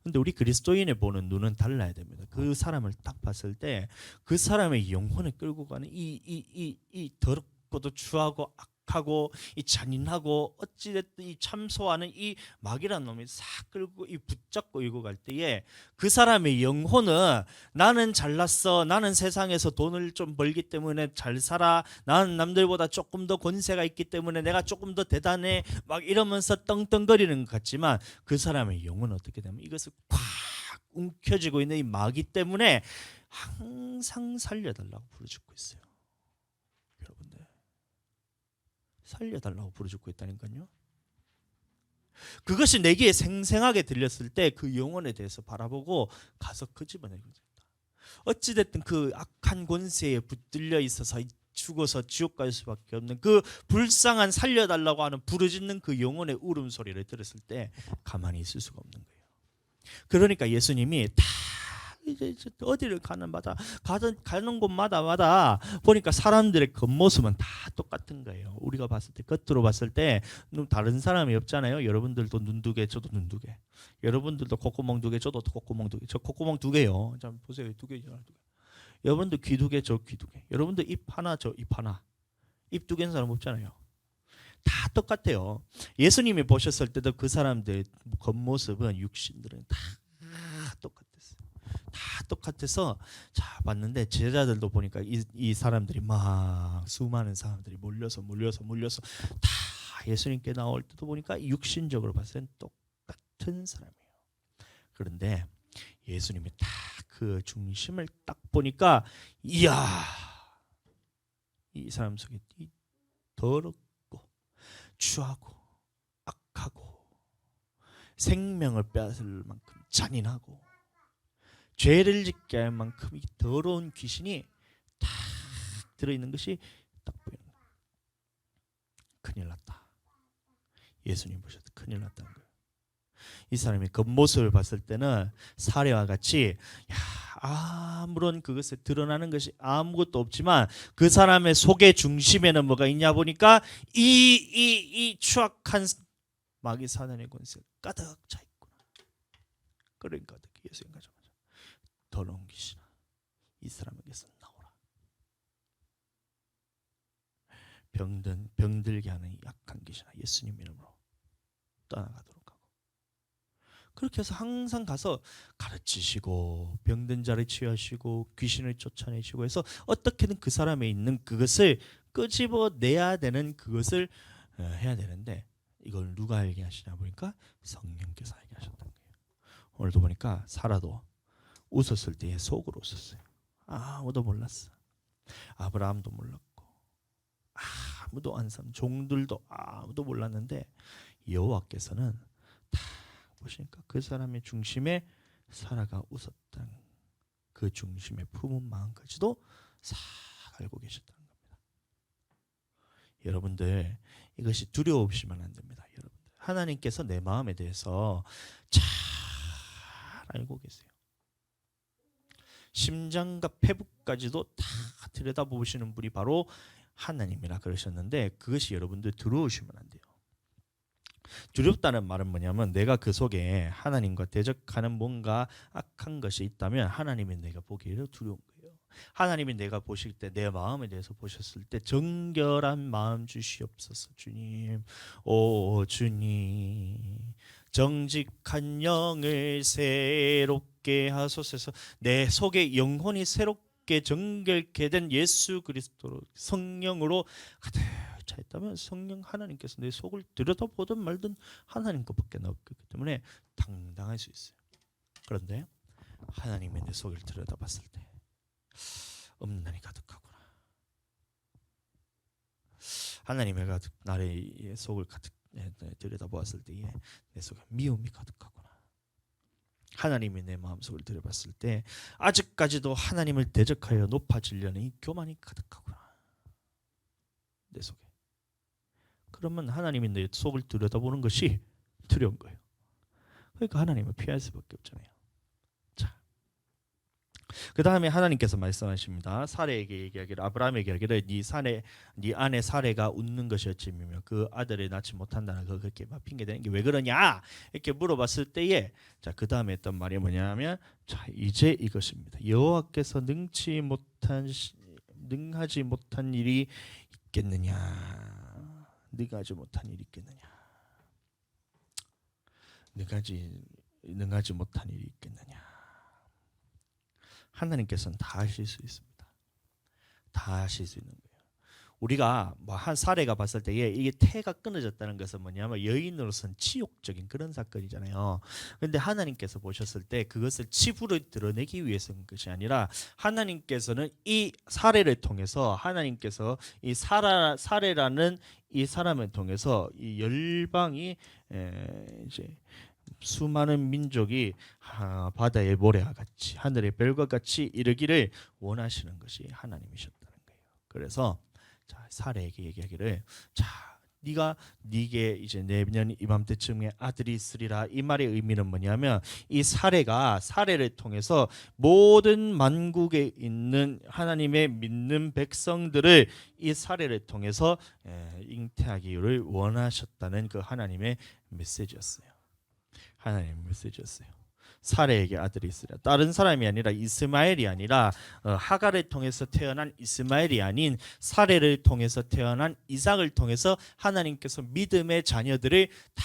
근데 우리 그리스도인의 보는 눈은 달라야 됩니다. 그 사람을 딱 봤을 때 그 사람의 영혼을 끌고 가는 이 더럽고도 추하고 악하고 이 잔인하고 어찌됐든 이 참소하는 이 마귀라는 놈이 싹 끌고 이 붙잡고 이고 갈 때에 그 사람의 영혼은 나는 잘났어, 나는 세상에서 돈을 좀 벌기 때문에 잘 살아, 나는 남들보다 조금 더 권세가 있기 때문에 내가 조금 더 대단해, 막 이러면서 떵떵거리는 것 같지만 그 사람의 영혼은 어떻게 되면 이것을 콱 움켜쥐고 있는 이 마귀 때문에 항상 살려달라고 부르짖고 있어요. 여러분들, 살려달라고 부르짖고 있다니까요. 그것이 내게 생생하게 들렸을 때 그 영혼에 대해서 바라보고 가서 그 집어내는 거죠. 어찌됐든 그 악한 권세에 붙들려 있어서 죽어서 지옥 갈 수밖에 없는 그 불쌍한 살려달라고 하는 부르짖는 그 영혼의 울음소리를 들었을 때 가만히 있을 수가 없는 거예요. 그러니까 예수님이 다 이제 어디를 가는 곳마다 보니까 사람들의 겉모습은 다 똑같은 거예요. 우리가 봤을 때, 겉으로 봤을 때 다른 사람이 없잖아요. 여러분들도 눈 두 개, 저도 눈 두 개. 여러분들도 콧구멍 두 개, 저도 콧구멍 두 개. 저 콧구멍 두 개요. 자 보세요, 두 개. 여러분들 귀 두 개, 저 귀 두 개. 여러분들 입 하나, 저 입 하나. 입 두 개인 사람 없잖아요. 다 똑같아요. 예수님이 보셨을 때도 그 사람들 겉모습은 육신들은 다 똑같았어요. 다 똑같아서 자 봤는데 제자들도 보니까 이 사람들이 막 수많은 사람들이 몰려서 다 예수님께 나올 때도 보니까 육신적으로 봤을 땐 똑같은 사람이에요. 그런데 예수님이 딱 그 중심을 딱 보니까 이야, 이 사람 속에 이 더럽고 추하고 악하고 생명을 빼앗을 만큼 잔인하고 죄를 짓게 할 만큼 이 더러운 귀신이 딱 들어있는 것이 딱 보이는 거예요. 큰일 났다. 예수님 보셔도 큰일 났다는 거예요. 이 사람이 겉모습을 봤을 때는 사례와 같이 아무런 그것에 드러나는 것이 아무것도 없지만 그 사람의 속의 중심에는 뭐가 있냐 보니까 이 추악한 마귀 사단의 권세가 가득 차 있구나. 그러니까 예수님 가자마자 더러운 귀신아, 이 사람에게서 나오라. 병들게 하는 약한 귀신아, 예수님 이름으로 떠나가도록 하고. 그렇게 해서 항상 가서 가르치시고 병든 자를 치유하시고 귀신을 쫓아내시고 해서 어떻게든 그 사람에 있는 그것을 끄집어내야 되는 그것을 해야 되는데, 이걸 누가 알게 하시냐 보니까 성령께서 알게 하셨다는 거예요. 오늘도 보니까 사라도 웃었을 때에 속으로 웃었어요. 아무도 몰랐어. 아브라함도 몰랐고 아무도 안 삼, 종들도 아무도 몰랐는데 여호와께서는 다 보시니까 그 사람의 중심에 사라가 웃었던 그 중심에 품은 마음까지도 싹 알고 계셨다는 겁니다. 여러분들, 이것이 두려우시면 안 됩니다. 여러분들, 하나님께서 내 마음에 대해서 잘 알고 계세요. 심장과 폐부까지도 다 들여다보시는 분이 바로 하나님이라 그러셨는데, 그것이 여러분들 두려우시면 안 돼요. 두렵다는 말은 뭐냐면 내가 그 속에 하나님과 대적하는 뭔가 악한 것이 있다면 하나님이 내가 보기에도 두려운 거예요. 하나님이 내가 보실 때 내 마음에 대해서 보셨을 때 정결한 마음 주시옵소서. 주님, 오 주님, 정직한 영을 새롭게 하소서. 내 속에 영혼이 새롭게 정결케 된 예수 그리스도로 성령으로 가득 차 있다면 성령 하나님께서 내 속을 들여다보든 말든 하나님 것밖에 없기 때문에 당당할 수 있어요. 그런데 하나님의 내 속을 들여다봤을 때 음란이 가득하구나. 하나님의 나의 속을 가득 들여다보았을 때에 내 속에 미움이 가득하구나. 하나님이 내 마음속을 들여봤을 때 아직까지도 하나님을 대적하여 높아지려는 이 교만이 가득하구나. 내 속에. 그러면 하나님이 내 속을 들여다보는 것이 두려운 거예요. 그러니까 하나님을 피할 수밖에 없잖아요. 자, 그 다음에 하나님께서 말씀하십니다. 사레에게 얘기하기를, 아브라함에게 얘기하기를, 네 아내 사레가 웃는 것이었지며 그 아들을 낳지 못한다는 거 그렇게 막 핑계대는 게 왜 그러냐 이렇게 물어봤을 때에, 자, 그 다음에 했던 말이 뭐냐면, 자, 이제 이것입니다. 여호와께서 능하지 못한 일이 있겠느냐? 능하지 못한 일이 있겠느냐? 능하지 못한 일이 있겠느냐? 하나님께서는 다 하실 수 있습니다. 다 하실 수 있는 거예요. 우리가 뭐 한 사례가 봤을 때에 이게 태가 끊어졌다는 것은 뭐냐면 여인으로서는 치욕적인 그런 사건이잖아요. 그런데 하나님께서 보셨을 때 그것을 치부로 드러내기 위해서인 것이 아니라, 하나님께서는 이 사례를 통해서, 하나님께서 이 사례라는 이 사람을 통해서 이 열방이 이제 수많은 민족이 바다의 모래와 같이 하늘의 별과 같이 이르기를 원하시는 것이 하나님이셨다는 거예요. 그래서 자, 사례에게 얘기하기를, 자, 네게 이제 내년 이맘때쯤에 아들이 있으리라. 이 말의 의미는 뭐냐면, 이 사례를 통해서 모든 만국에 있는 하나님의 믿는 백성들을 이 사례를 통해서 잉태하기를 원하셨다는 그 하나님의 메시지였어요. 하나님의 메시지였어요. 사레에게 아들이 있으리라. 다른 사람이 아니라 이스마엘이 아니라 하갈을 통해서 태어난 이스마엘이 아닌 사레를 통해서 태어난 이삭을 통해서 하나님께서 믿음의 자녀들을 다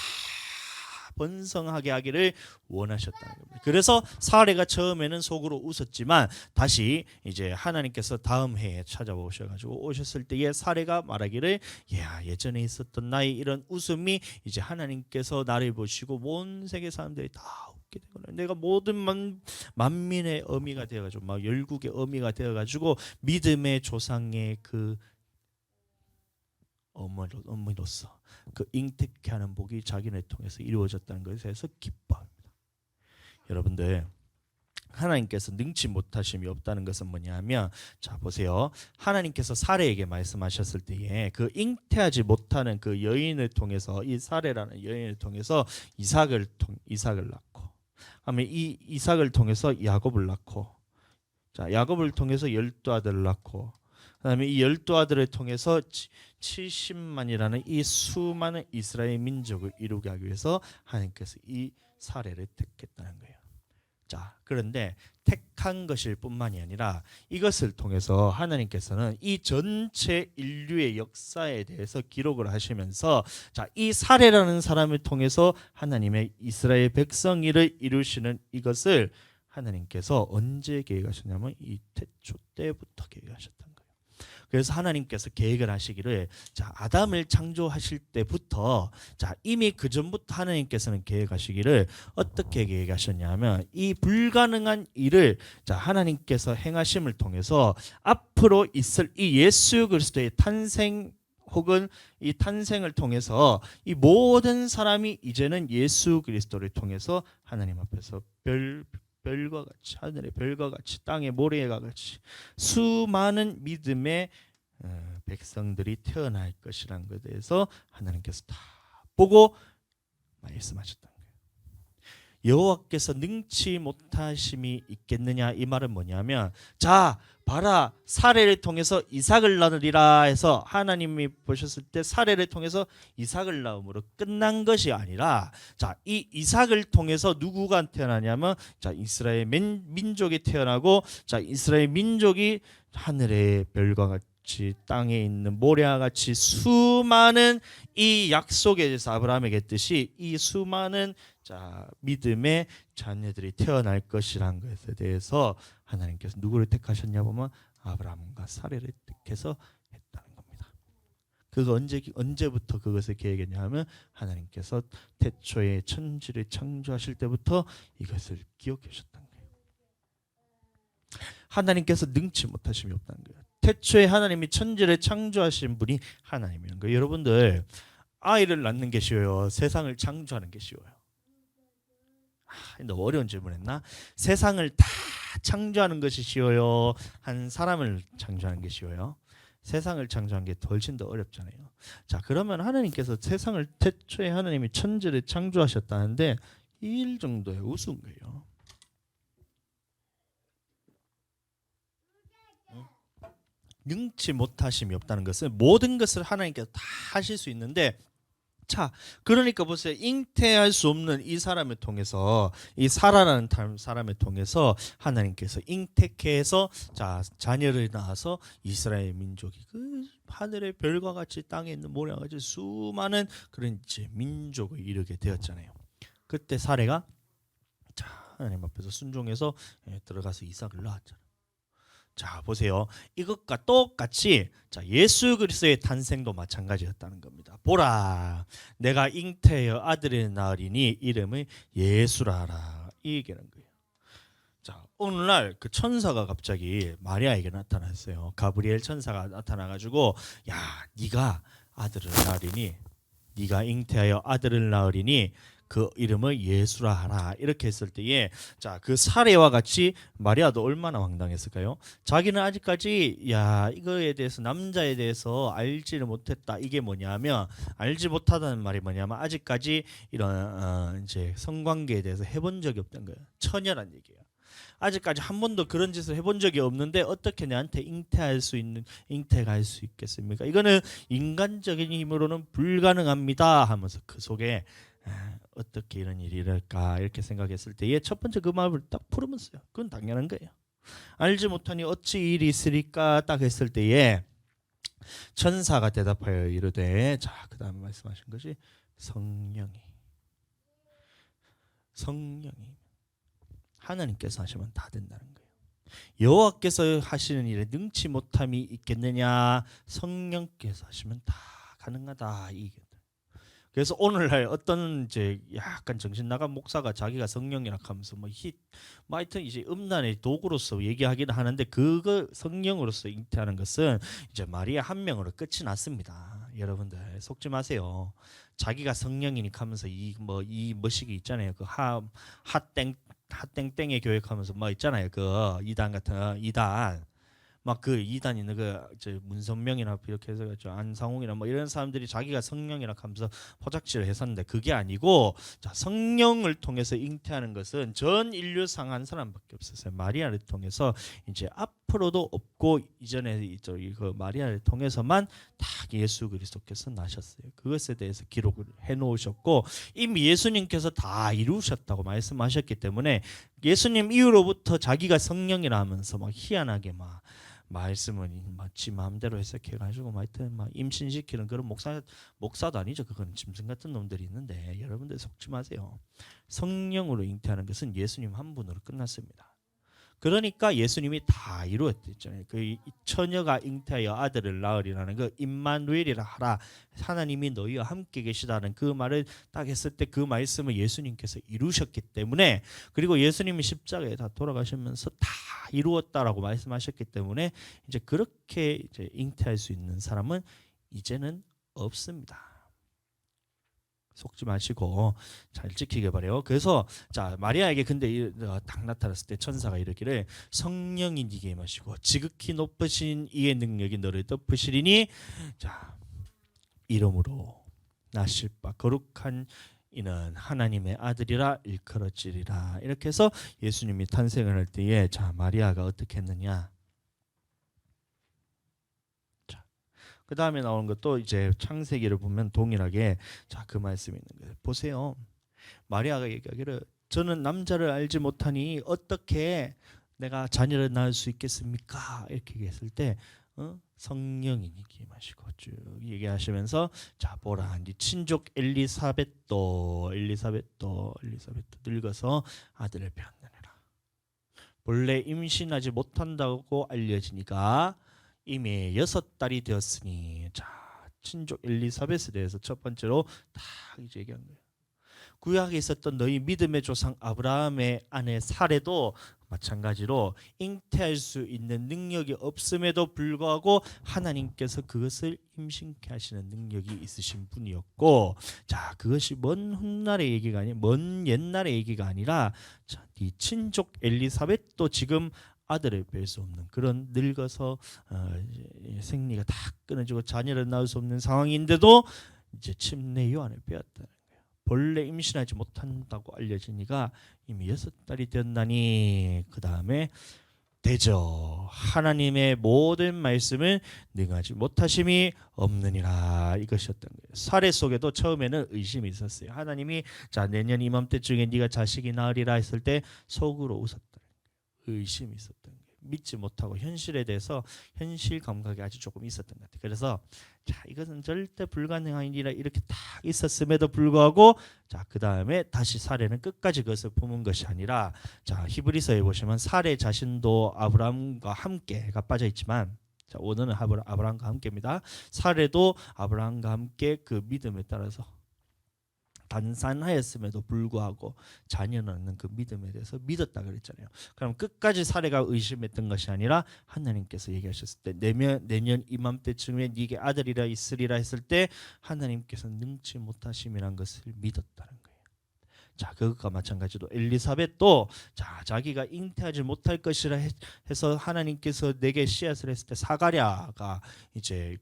번성하게 하기를 원하셨다는 겁니다. 그래서 사레가 처음에는 속으로 웃었지만 다시 이제 하나님께서 다음 해에 찾아오셔가지고 오셨을 때에 사레가 말하기를, 야, 예전에 있었던 나의 이런 웃음이 이제 하나님께서 나를 보시고 온 세계 사람들이 다 웃게 되거나, 내가 모든 만민의 어미가 되어가지고 막 열국의 어미가 되어가지고 믿음의 조상의 그 어머니로서 그 잉태케 하는 복이 자기네 통해서 이루어졌다는 것에서 기뻐합니다. 여러분들, 하나님께서 능치 못하심이 없다는 것은 뭐냐면, 자 보세요. 하나님께서 사레에게 말씀하셨을 때에 그 잉태하지 못하는 그 여인을 통해서, 이 사레라는 여인을 통해서 이삭을 낳고, 그다음에 이 이삭을 통해서 야곱을 낳고, 자, 야곱을 통해서 12아들을 낳고, 그다음에 이 12아들을 통해서 70만이라는 이 수많은 이스라엘 민족을 이루게 하기 위해서 하나님께서 이 사례를 택했다는 거예요. 자, 그런데 택한 것일 뿐만이 아니라 이것을 통해서 하나님께서는 이 전체 인류의 역사에 대해서 기록을 하시면서, 자, 이 사례라는 사람을 통해서 하나님의 이스라엘 백성이를 이루시는 이것을 하나님께서 언제 계획하셨냐면 이 태초 때부터 계획하셨다는 거예요. 그래서 하나님께서 계획을 하시기를, 자, 아담을 창조하실 때부터, 자, 이미 그 전부터 하나님께서는 계획하시기를 어떻게 계획하셨냐면, 이 불가능한 일을, 자, 하나님께서 행하심을 통해서 앞으로 있을 이 예수 그리스도의 탄생, 혹은 이 탄생을 통해서 이 모든 사람이 이제는 예수 그리스도를 통해서 하나님 앞에서 별과 같이, 하늘의 별과 같이, 땅의 모래와 같이 수많은 믿음의 백성들이 태어날 것이라는 것에 대해서 하나님께서 다 보고 말씀하셨다는 거예요. 여호와께서 능치 못하심이 있겠느냐, 이 말은 뭐냐면, 자, 봐라 사례를 통해서 이삭을 낳으리라 해서 하나님이 보셨을 때 사례를 통해서 이삭을 낳음으로 끝난 것이 아니라 자, 이 이삭을 통해서 누구가 태어나냐면 자, 이스라엘 민족이 태어나고 자, 이스라엘 민족이 하늘의 별과 같이 땅에 있는 모래와 같이 수많은 이 약속에 대해서 아브라함에게 했듯이 이 수많은 자, 믿음의 자녀들이 태어날 것이란 것에 대해서 하나님께서 누구를 택하셨냐 보면 아브라함과 사례를 택해서 했다는 겁니다. 그거 언제부터 그것을 계획했냐 하면 하나님께서 태초에 천지를 창조하실 때부터 이것을 기억해 주셨다는 거예요. 하나님께서 능치 못하심이 없다는 거예요. 태초에 하나님이 천지를 창조하신 분이 하나님이라는 거예요. 여러분들 아이를 낳는 게 쉬워요? 세상을 창조하는 게 쉬워요? 너무 어려운 질문했나? 세상을 다 창조하는 것이 쉬워요? 한 사람을 창조하는 게 쉬워요? 세상을 창조하는 게 훨씬 더 어렵잖아요. 자, 그러면 하나님께서 세상을 태초에 하나님이 천지를 창조하셨다는데 2일 정도에 우스운 거예요. 능치 못하심이 없다는 것은 모든 것을 하나님께서 다 하실 수 있는데 자, 그러니까 보세요. 잉태할 수 없는 이 사람을 통해서 이 사라라는 사람을 통해서 하나님께서 잉태케 해서 자, 자녀를 낳아서 이스라엘 민족이 그 하늘의 별과 같이 땅에 있는 모래와 같이 수많은 그런 이제 민족을 이루게 되었잖아요. 그때 사례가 자, 하나님 앞에서 순종해서 들어가서 이삭을 낳았잖아요. 자, 보세요. 이것과 똑같이 자, 예수 그리스도의 탄생도 마찬가지였다는 겁니다. 보라, 내가 잉태하여 아들을 낳으리니 이름을 예수라 하라. 이 얘기하는 거예요. 자, 오늘날 그 천사가 갑자기 마리아에게 나타났어요. 가브리엘 천사가 나타나가지고 야, 네가 아들을 낳으리니 네가 잉태하여 아들을 낳으리니 그 이름을 예수라 하라. 이렇게 했을 때에 자, 그 사례와 같이 마리아도 얼마나 황당했을까요? 자기는 아직까지 야, 이거에 대해서 남자에 대해서 알지를 못했다. 이게 뭐냐면 알지 못하다는 말이 뭐냐면 아직까지 이런 이제 성관계에 대해서 해본 적이 없던 거예요. 처녀란 얘기예요. 아직까지 한 번도 그런 짓을 해본 적이 없는데 어떻게 내한테 잉태가 할 수 있겠습니까? 이거는 인간적인 힘으로는 불가능합니다 하면서 그 속에 어떻게 이런 일이 일까 이렇게 생각했을 때에 첫 번째 그 마음을 딱 풀으면서요. 그건 당연한 거예요. 알지 못하니 어찌 일이 있으리까 딱 했을 때에 천사가 대답하여 이르되 자, 그 다음에 말씀하신 것이 성령이 하나님께서 하시면 다 된다는 거예요. 여호와께서 하시는 일에 능치 못함이 있겠느냐? 성령께서 하시면 다 가능하다. 이게. 그래서 오늘날 어떤 이제 약간 정신 나간 목사가 자기가 성령이라 하면서 하여튼 이제 음란의 도구로서 얘기하기는 하는데 그거 성령으로서 잉태하는 것은 이제 마리아 한 명으로 끝이 났습니다. 여러분들 속지 마세요. 자기가 성령이니까 하면서 이 뭐식이 있잖아요. 그 핫땡땡의 교육하면서 뭐 있잖아요. 그 이단 같은 이단. 막 그 이단 있는 그 문선명이나 이렇게 해서 안상홍이나 뭐 이런 사람들이 자기가 성령이라 하면서 포작지를 했었는데 그게 아니고 자, 성령을 통해서 잉태하는 것은 전 인류상 한 사람밖에 없었어요. 마리아를 통해서 이제 앞으로도 없고 이전에 그 마리아를 통해서만 다 예수 그리스도께서 나셨어요. 그것에 대해서 기록을 해놓으셨고 이미 예수님께서 다 이루셨다고 말씀하셨기 때문에 예수님 이후로부터 자기가 성령이라 하면서 막 희한하게 막 말씀을 지 마음대로 해석해가지고 하여튼 막 임신시키는 그런 목사도 아니죠. 그건 짐승 같은 놈들이 있는데 여러분들 속지 마세요. 성령으로 잉태하는 것은 예수님 한 분으로 끝났습니다. 그러니까 예수님이 다 이루었잖아요. 그 처녀가 잉태하여 아들을 낳으리라는 그 임마누엘이라 하라. 하나님이 너희와 함께 계시다는 그 말을 딱 했을 때 그 말씀을 예수님께서 이루셨기 때문에 그리고 예수님이 십자가에 다 돌아가시면서 다 이루었다라고 말씀하셨기 때문에 이제 그렇게 이제 잉태할 수 있는 사람은 이제는 없습니다. 속지 마시고 잘 지키게 바래요. 그래서 자, 마리아에게 근데 딱 나타났을 때 천사가 이르기를 성령이 네게 임하시고 지극히 높으신 이의 능력이 너를 덮으시리니 자, 이름으로 나실 바 거룩한 이는 하나님의 아들이라 일컬어지리라. 이렇게 해서 예수님이 탄생을 할 때에 자, 마리아가 어떻게 했느냐? 그 다음에 나오는 것도 이제 창세기를 보면 동일하게 자 그 말씀이 있는 거예요. 보세요. 마리아가 얘기하기를 저는 남자를 알지 못하니 어떻게 내가 자녀를 낳을 수 있겠습니까? 이렇게 얘기했을 때 성령이 임하시고 쭉 얘기하시면서 자 보라 네 친족 엘리사벳도 늙어서 아들을 배웠느니라. 본래 임신하지 못한다고 알려지니까 이미 6달이 되었으니 자 친족 엘리사벳에 대해서 첫 번째로 딱 이제 얘기한 거예요. 구약에 있었던 너희 믿음의 조상 아브라함의 아내 사레도 마찬가지로 잉태할 수 있는 능력이 없음에도 불구하고 하나님께서 그것을 임신케 하시는 능력이 있으신 분이었고, 자 그것이 먼 훗날의 얘기가 아니, 먼 옛날의 얘기가 아니라 자, 네 친족 엘리사벳도 지금 아들을 뵐 수 없는 그런 늙어서 생리가 다 끊어지고 자녀를 낳을 수 없는 상황인데도 이제 침례 요한을 빼었다. 본래 임신하지 못한다고 알려지니까 이미 6달이 되었나니 그 다음에 되죠. 하나님의 모든 말씀을 능하지 못하심이 없느니라 이것이었던 거예요. 사례 속에도 처음에는 의심이 있었어요. 하나님이 자 내년 이맘때쯤에 네가 자식이 낳으리라 했을 때 속으로 웃었다. 의심이 있었던 거예요. 믿지 못하고 현실에 대해서 현실 감각이 아주 조금 있었던 것 같아요. 그래서 자 이것은 절대 불가능한 일이라 이렇게 딱 있었음에도 불구하고 자 그 다음에 다시 사례는 끝까지 그것을 품은 것이 아니라 자 히브리서에 보시면 사례 자신도 아브라함과 함께가 빠져 있지만 자 오늘은 아브라함과 함께입니다. 사례도 아브라함과 함께 그 믿음에 따라서 단산하였음에도 불구하고 자녀는 얻는 그 믿음에 대해서 믿었다 그랬잖아요. 그럼 끝까지 사례가 의심했던 것이 아니라 하나님께서 얘기하셨을 때 내년 이맘때쯤에 네게 아들이라 있으리라 했을 때 하나님께서 능치 못하심이란 것을 믿었다는 거예요. 자 그것과 마찬가지로 엘리사벳도 자 자기가 잉태하지 못할 것이라 해서 하나님께서 내게 씨앗을 했을 때 사가랴가 이제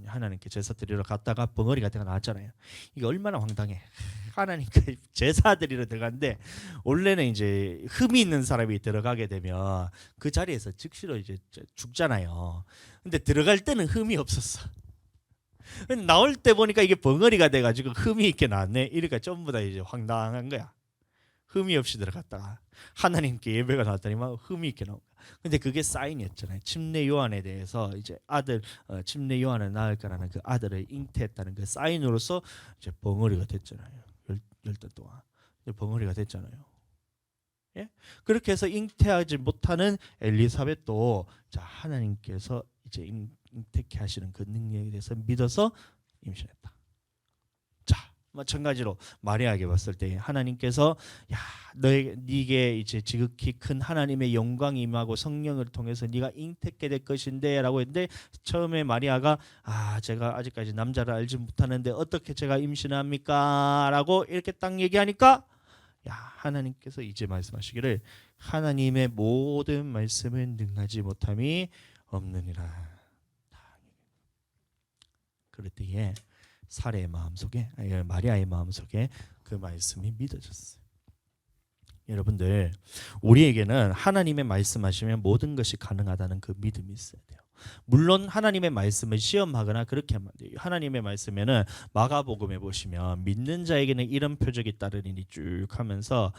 하나님께 제사 드리러 갔다가 벙어리가 되가 나왔잖아요. 이게 얼마나 황당해. 하나님께 제사 드리러 들어갔는데 원래는 이제 흠이 있는 사람이 들어가게 되면 그 자리에서 즉시로 이제 죽잖아요. 근데 들어갈 때는 흠이 없었어. 나올 때 보니까 이게 벙어리가 돼가지고 흠이 있게 나왔네. 이러니까 전부 다 이제 황당한 거야. 흠이 없이 들어갔다가 하나님께 예배가 나왔더니 막 흠이 있게 나온 거야. 근데 그게 사인이었잖아요. 침례 요한에 대해서 이제 아들 침례 요한을 낳을 거라는 그 아들을 잉태했다는 그 사인으로서 이제 벙어리가 됐잖아요. 10달 동안 벙어리가 됐잖아요. 예? 그렇게 해서 잉태하지 못하는 엘리사벳도 자 하나님께서 이제 잉태케 하시는 그 능력에 대해서 믿어서 임신했다. 자 마찬가지로 마리아에게 봤을 때 하나님께서 야 네게 이제 지극히 큰 하나님의 영광이 임하고 성령을 통해서 네가 잉태케 될 것인데라고 했는데 처음에 마리아가 제가 아직까지 남자를 알지 못하는데 어떻게 제가 임신합니까?라고 이렇게 딱 얘기하니까 야 하나님께서 이제 말씀하시기를 하나님의 모든 말씀을 능하지 못함이 없느니라. 그랬더니 사례의 마음속에 마리아의 마음속에 그 말씀이 믿어졌어요. 여러분들 우리에게는 하나님의 말씀하시면 모든 것이 가능하다는 그 믿음이 있어야 돼요. 물론 하나님의 말씀을 시험하거나 그렇게 하면 돼요. 하나님의 말씀에는 마가복음에 보시면 믿는 자에게는 이런 표적이 따르리니 쭉 하면서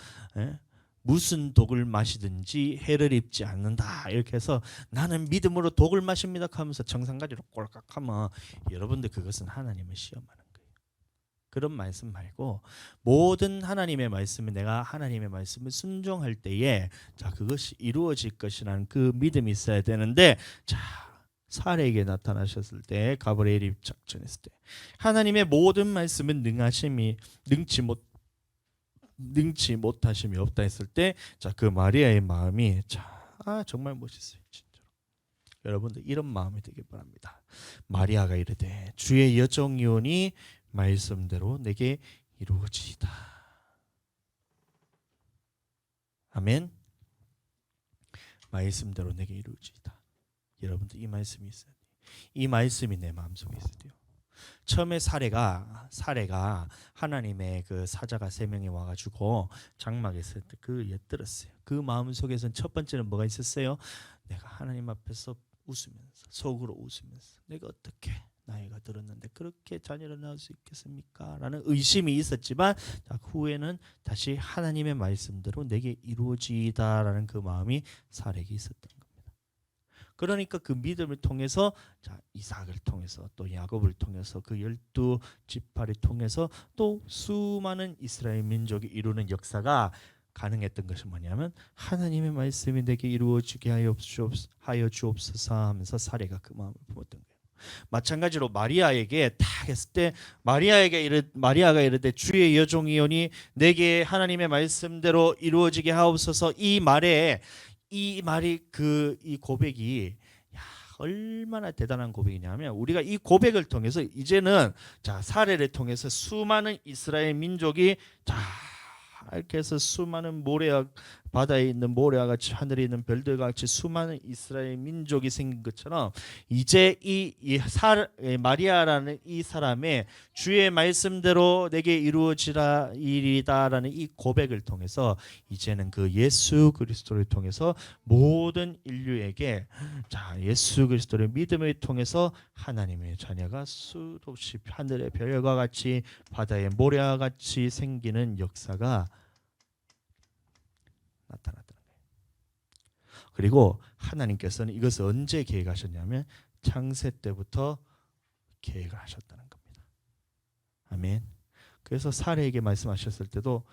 무슨 독을 마시든지 해를 입지 않는다 이렇게 해서 나는 믿음으로 독을 마십니다 하면서 정상가지로 꼴깍하면 여러분들 그것은 하나님을 시험하는 거예요. 그런 말씀 말고 모든 하나님의 말씀을 내가 하나님의 말씀을 순종할 때에 자 그것이 이루어질 것이라는 그 믿음이 있어야 되는데 자 사례에게 나타나셨을 때 가브리엘이 작전했을 때 하나님의 모든 말씀은 능치 못하심이 없다 했을 때 자 그 마리아의 마음이 정말 멋있어요. 진짜로. 여러분들 이런 마음이 되길 바랍니다. 마리아가 이르되 주의 여정이오니 말씀대로 내게 이루어지이다. 아멘. 말씀대로 내게 이루어지이다. 여러분들 이 말씀이 있어야 돼요. 이 말씀이 내 마음속에 있어야 돼요. 처음에 사례가 하나님의 그 사자가 3명이 와가지고 장막에 있을 때 그 엿들었어요. 그 마음 속에서는 첫 번째는 뭐가 있었어요? 내가 하나님 앞에서 웃으면서, 속으로 웃으면서, 내가 어떻게 나이가 들었는데 그렇게 자녀를 낳을 수 있겠습니까? 라는 의심이 있었지만 후에는 다시 하나님의 말씀대로 내게 이루어지다라는 그 마음이 사렉이 있었던 겁니다. 그러니까 그 믿음을 통해서 이삭을 통해서 또 야곱을 통해서 그 12지파를 통해서 또 수많은 이스라엘 민족이 이루는 역사가 가능했던 것은 뭐냐면 하나님의 말씀이 내게 이루어지게 하여 주옵소서 하면서 사례가 그 마음을 품었던 거예요. 마찬가지로 마리아에게 딱 했을 때 마리아가 이르되 주의 여종이오니 내게 하나님의 말씀대로 이루어지게 하옵소서. 이 고백이 얼마나 대단한 고백이냐면 우리가 이 고백을 통해서 이제는 사례를 통해서 수많은 이스라엘 민족이 이렇게 해서 수많은 바다에 있는 모래와 같이 하늘에 있는 별들과 같이 수많은 이스라엘 민족이 생긴 것처럼 이제 마리아라는 이 사람의 주의 말씀대로 내게 이루어지리다라는 이 고백을 통해서 이제는 그 예수 그리스도를 통해서 모든 인류에게 예수 그리스도를 믿음을 통해서 하나님의 자녀가 수없이 하늘의 별과 같이 바다의 모래와 같이 생기는 역사가 나타났다는 거예요. 그리고 하나님께서는 이것을 언제 계획하셨냐면 창세 때부터 계획을 하셨다는 겁니다. 아멘. 그래서 사례에게 말씀하셨을 때도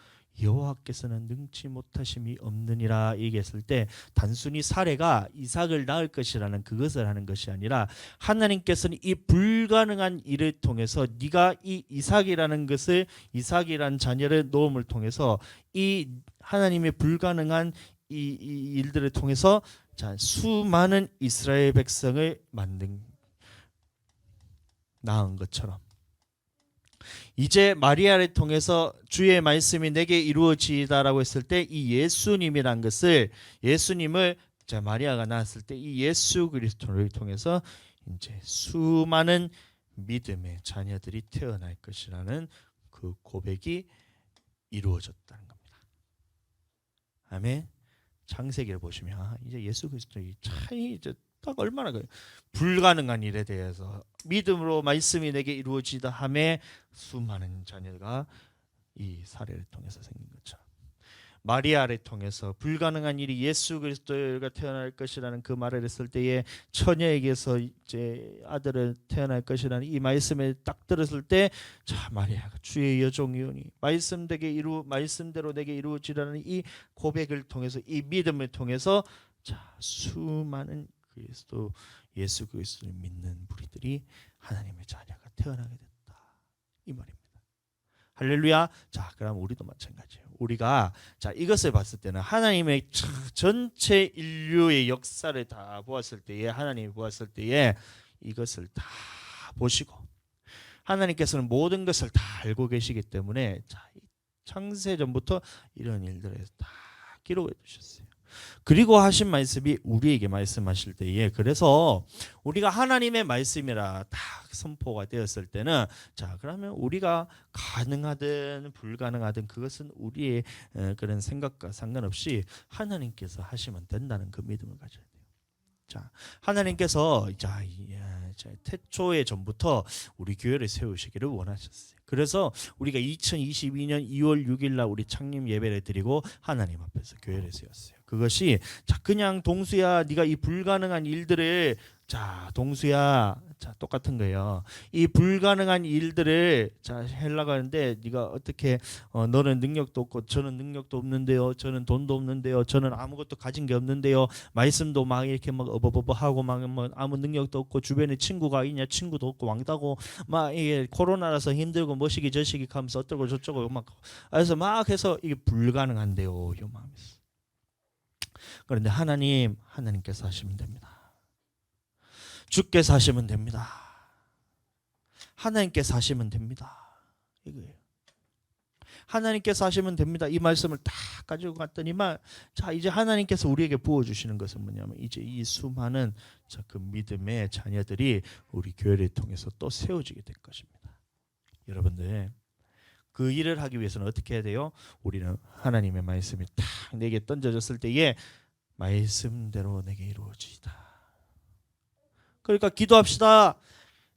여호와께서는 능치 못하심이 없느니라 얘기했을 때 단순히 사례가 이삭을 낳을 것이라는 그것을 하는 것이 아니라 하나님께서는 이 불가능한 일을 통해서 네가 이 이삭이라는 자녀를 놓음을 통해서 이 하나님의 불가능한 이 일들을 통해서 수많은 이스라엘 백성을 낳은 것처럼 이제 마리아를 통해서 주의 말씀이 내게 이루어지다라고 했을 때 이 예수님을 마리아가 낳았을 때 이 예수 그리스도를 통해서 이제 수많은 믿음의 자녀들이 태어날 것이라는 그 고백이 이루어졌다는 겁니다. 아멘. 창세기를 보시면 이제 예수 그리스도의 차이 이제 딱 얼마나 불가능한 일에 대해서 믿음으로 말씀이 내게 이루어지다 함에 수많은 자녀가 이 사례를 통해서 생긴 것처럼 마리아를 통해서 불가능한 일이 예수 그리스도가 태어날 것이라는 그 말을 했을 때에 처녀에게서 이제 아들을 태어날 것이라는 이 말씀을 딱 들었을 때 마리아가 주의 여종이오니 말씀대로 내게 이루어지라는 이 고백을 통해서 이 믿음을 통해서 수많은 예수 그리스도를 믿는 무리들이 하나님의 자녀가 태어나게 됐다 이 말입니다. 할렐루야. 그럼 우리도 마찬가지예요. 우리가 이것을 봤을 때는 하나님의 전체 인류의 역사를 다 보았을 때에 하나님이 보았을 때에 이것을 다 보시고 하나님께서는 모든 것을 다 알고 계시기 때문에 창세 전부터 이런 일들을 다 기록해 두셨어요. 그리고 하신 말씀이 우리에게 말씀하실 때에 그래서 우리가 하나님의 말씀이라 다 선포가 되었을 때는 그러면 우리가 가능하든 불가능하든 그것은 우리의 그런 생각과 상관없이 하나님께서 하시면 된다는 그 믿음을 가져야 돼요. 하나님께서 태초에 전부터 우리 교회를 세우시기를 원하셨어요. 그래서 우리가 2022년 2월 6일 날 우리 창립 예배를 드리고 하나님 앞에서 교회를 세웠어요. 그것이 그냥 동수야 네가 이 불가능한 일들을 동수야 똑같은 거예요. 이 불가능한 일들을 하려고 하는데 네가 어떻게 너는 능력도 없고 저는 능력도 없는데요. 저는 돈도 없는데요. 저는 아무것도 가진 게 없는데요. 말씀도 막 이렇게 막 어버버버하고 막 아무 능력도 없고 주변에 친구가 있냐 친구도 없고 왕따고 막 이게 코로나라서 힘들고 뭐시기 저시기 하면서 어쩌고 저쩌고 막 그래서 막 해서 이게 불가능한데요. 이 마음이었어요. 그런데 하나님께서 하시면 됩니다. 주께서 하시면 됩니다. 하나님께서 하시면 됩니다. 이거예요. 하나님께서 하시면 됩니다. 이 말씀을 딱 가지고 갔더니만 이제 하나님께서 우리에게 부어주시는 것은 뭐냐면 이제 이 수많은 그 믿음의 자녀들이 우리 교회를 통해서 또 세워지게 될 것입니다. 여러분들 그 일을 하기 위해서는 어떻게 해야 돼요? 우리는 하나님의 말씀이 딱 내게 던져졌을 때에 말씀대로 내게 이루어지다. 그러니까 기도합시다.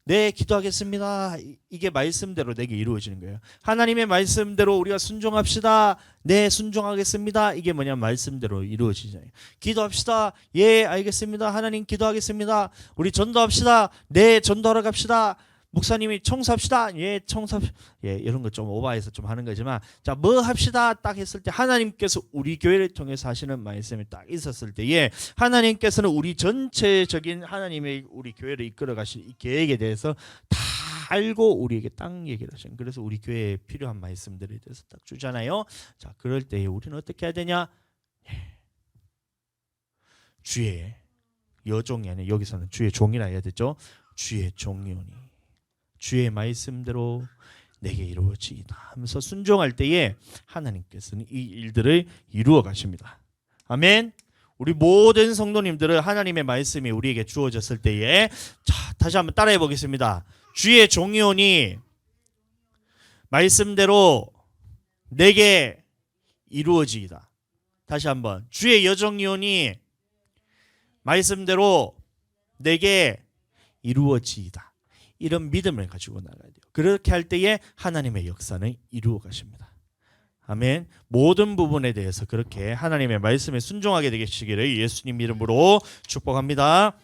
네, 기도하겠습니다. 이게 말씀대로 내게 이루어지는 거예요. 하나님의 말씀대로 우리가 순종합시다. 네, 순종하겠습니다. 이게 뭐냐, 말씀대로 이루어지잖아요. 기도합시다. 예, 알겠습니다. 하나님 기도하겠습니다. 우리 전도합시다. 네, 전도하러 갑시다. 목사님이 청소합시다. 예, 예, 이런 거 좀 오버해서 좀 하는 거지만, 자, 뭐 합시다. 딱 했을 때 하나님께서 우리 교회를 통해서 하시는 말씀이 딱 있었을 때에 하나님께서는 우리 전체적인 하나님의 우리 교회를 이끌어 가실 이 계획에 대해서 다 알고 우리에게 딱 얘기를 하시는. 그래서 우리 교회에 필요한 말씀들에 대해서 딱 주잖아요. 자, 그럴 때에 우리는 어떻게 해야 되냐? 예. 주의 여종이 아니라 여기서는 주의 종이라 해야 되죠. 주의 종이오니 주의 말씀대로 내게 이루어지이다 하면서 순종할 때에 하나님께서는 이 일들을 이루어 가십니다. 아멘. 우리 모든 성도님들은 하나님의 말씀이 우리에게 주어졌을 때에, 자, 다시 한번 따라해 보겠습니다. 주의 종이오니 말씀대로 내게 이루어지이다. 다시 한번, 주의 여종이오니 말씀대로 내게 이루어지이다. 이런 믿음을 가지고 나가야 돼요. 그렇게 할 때에 하나님의 역사는 이루어 가십니다. 아멘. 모든 부분에 대해서 그렇게 하나님의 말씀에 순종하게 되시기를 예수님 이름으로 축복합니다.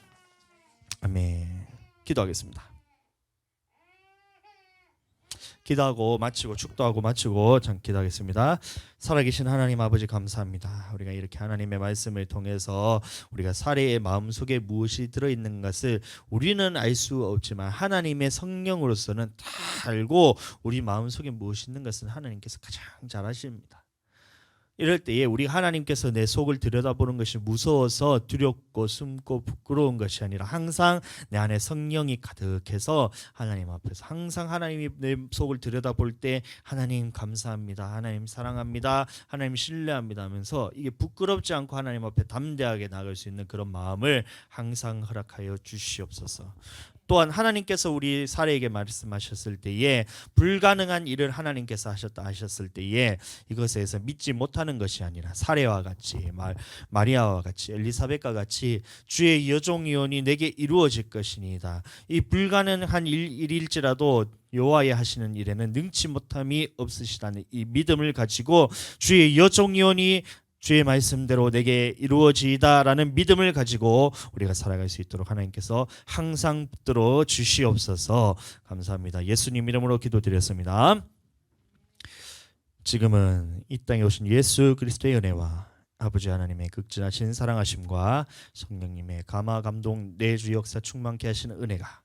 아멘. 기도하겠습니다. 기도하고 마치고 축도하고 마치고 참 기도하겠습니다. 살아계신 하나님 아버지 감사합니다. 우리가 이렇게 하나님의 말씀을 통해서 우리가 사례의 마음속에 무엇이 들어있는 것을 우리는 알 수 없지만 하나님의 성령으로서는 다 알고 우리 마음속에 무엇이 있는 것은 하나님께서 가장 잘 아십니다. 이럴 때에 우리 하나님께서 내 속을 들여다보는 것이 무서워서 두렵고 숨고 부끄러운 것이 아니라 항상 내 안에 성령이 가득해서 하나님 앞에서 항상 하나님이 내 속을 들여다볼 때 하나님 감사합니다, 하나님 사랑합니다, 하나님 신뢰합니다 하면서 이게 부끄럽지 않고 하나님 앞에 담대하게 나갈 수 있는 그런 마음을 항상 허락하여 주시옵소서. 또한 하나님께서 우리 사례에게 말씀하셨을 때에 불가능한 일을 하나님께서 하셨다 하셨을 때에 이것에서 믿지 못하는 것이 아니라 사례와 같이 마리아와 같이 엘리사벳과 같이 주의 여종이오니 내게 이루어질 것이니이다. 이 불가능한 일일지라도 여호와의 하시는 일에는 능치 못함이 없으시다는 이 믿음을 가지고 주의 여종이오니 주의 말씀대로 내게 이루어지이다라는 믿음을 가지고 우리가 살아갈 수 있도록 하나님께서 항상 붙들어 주시옵소서. 감사합니다. 예수님 이름으로 기도드렸습니다. 지금은 이 땅에 오신 예수 그리스도의 은혜와 아버지 하나님의 극진하신 사랑하심과 성령님의 감화 감동 내주 역사 충만케 하시는 은혜가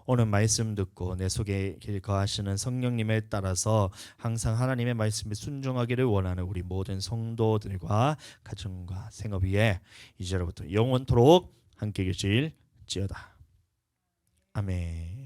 오늘 말씀 듣고 내 속에 거하시는 성령님에 따라서 항상 하나님의 말씀에 순종하기를 원하는 우리 모든 성도들과 가정과 생업 위에 이제로부터 영원토록 함께 계실지어다. 아멘.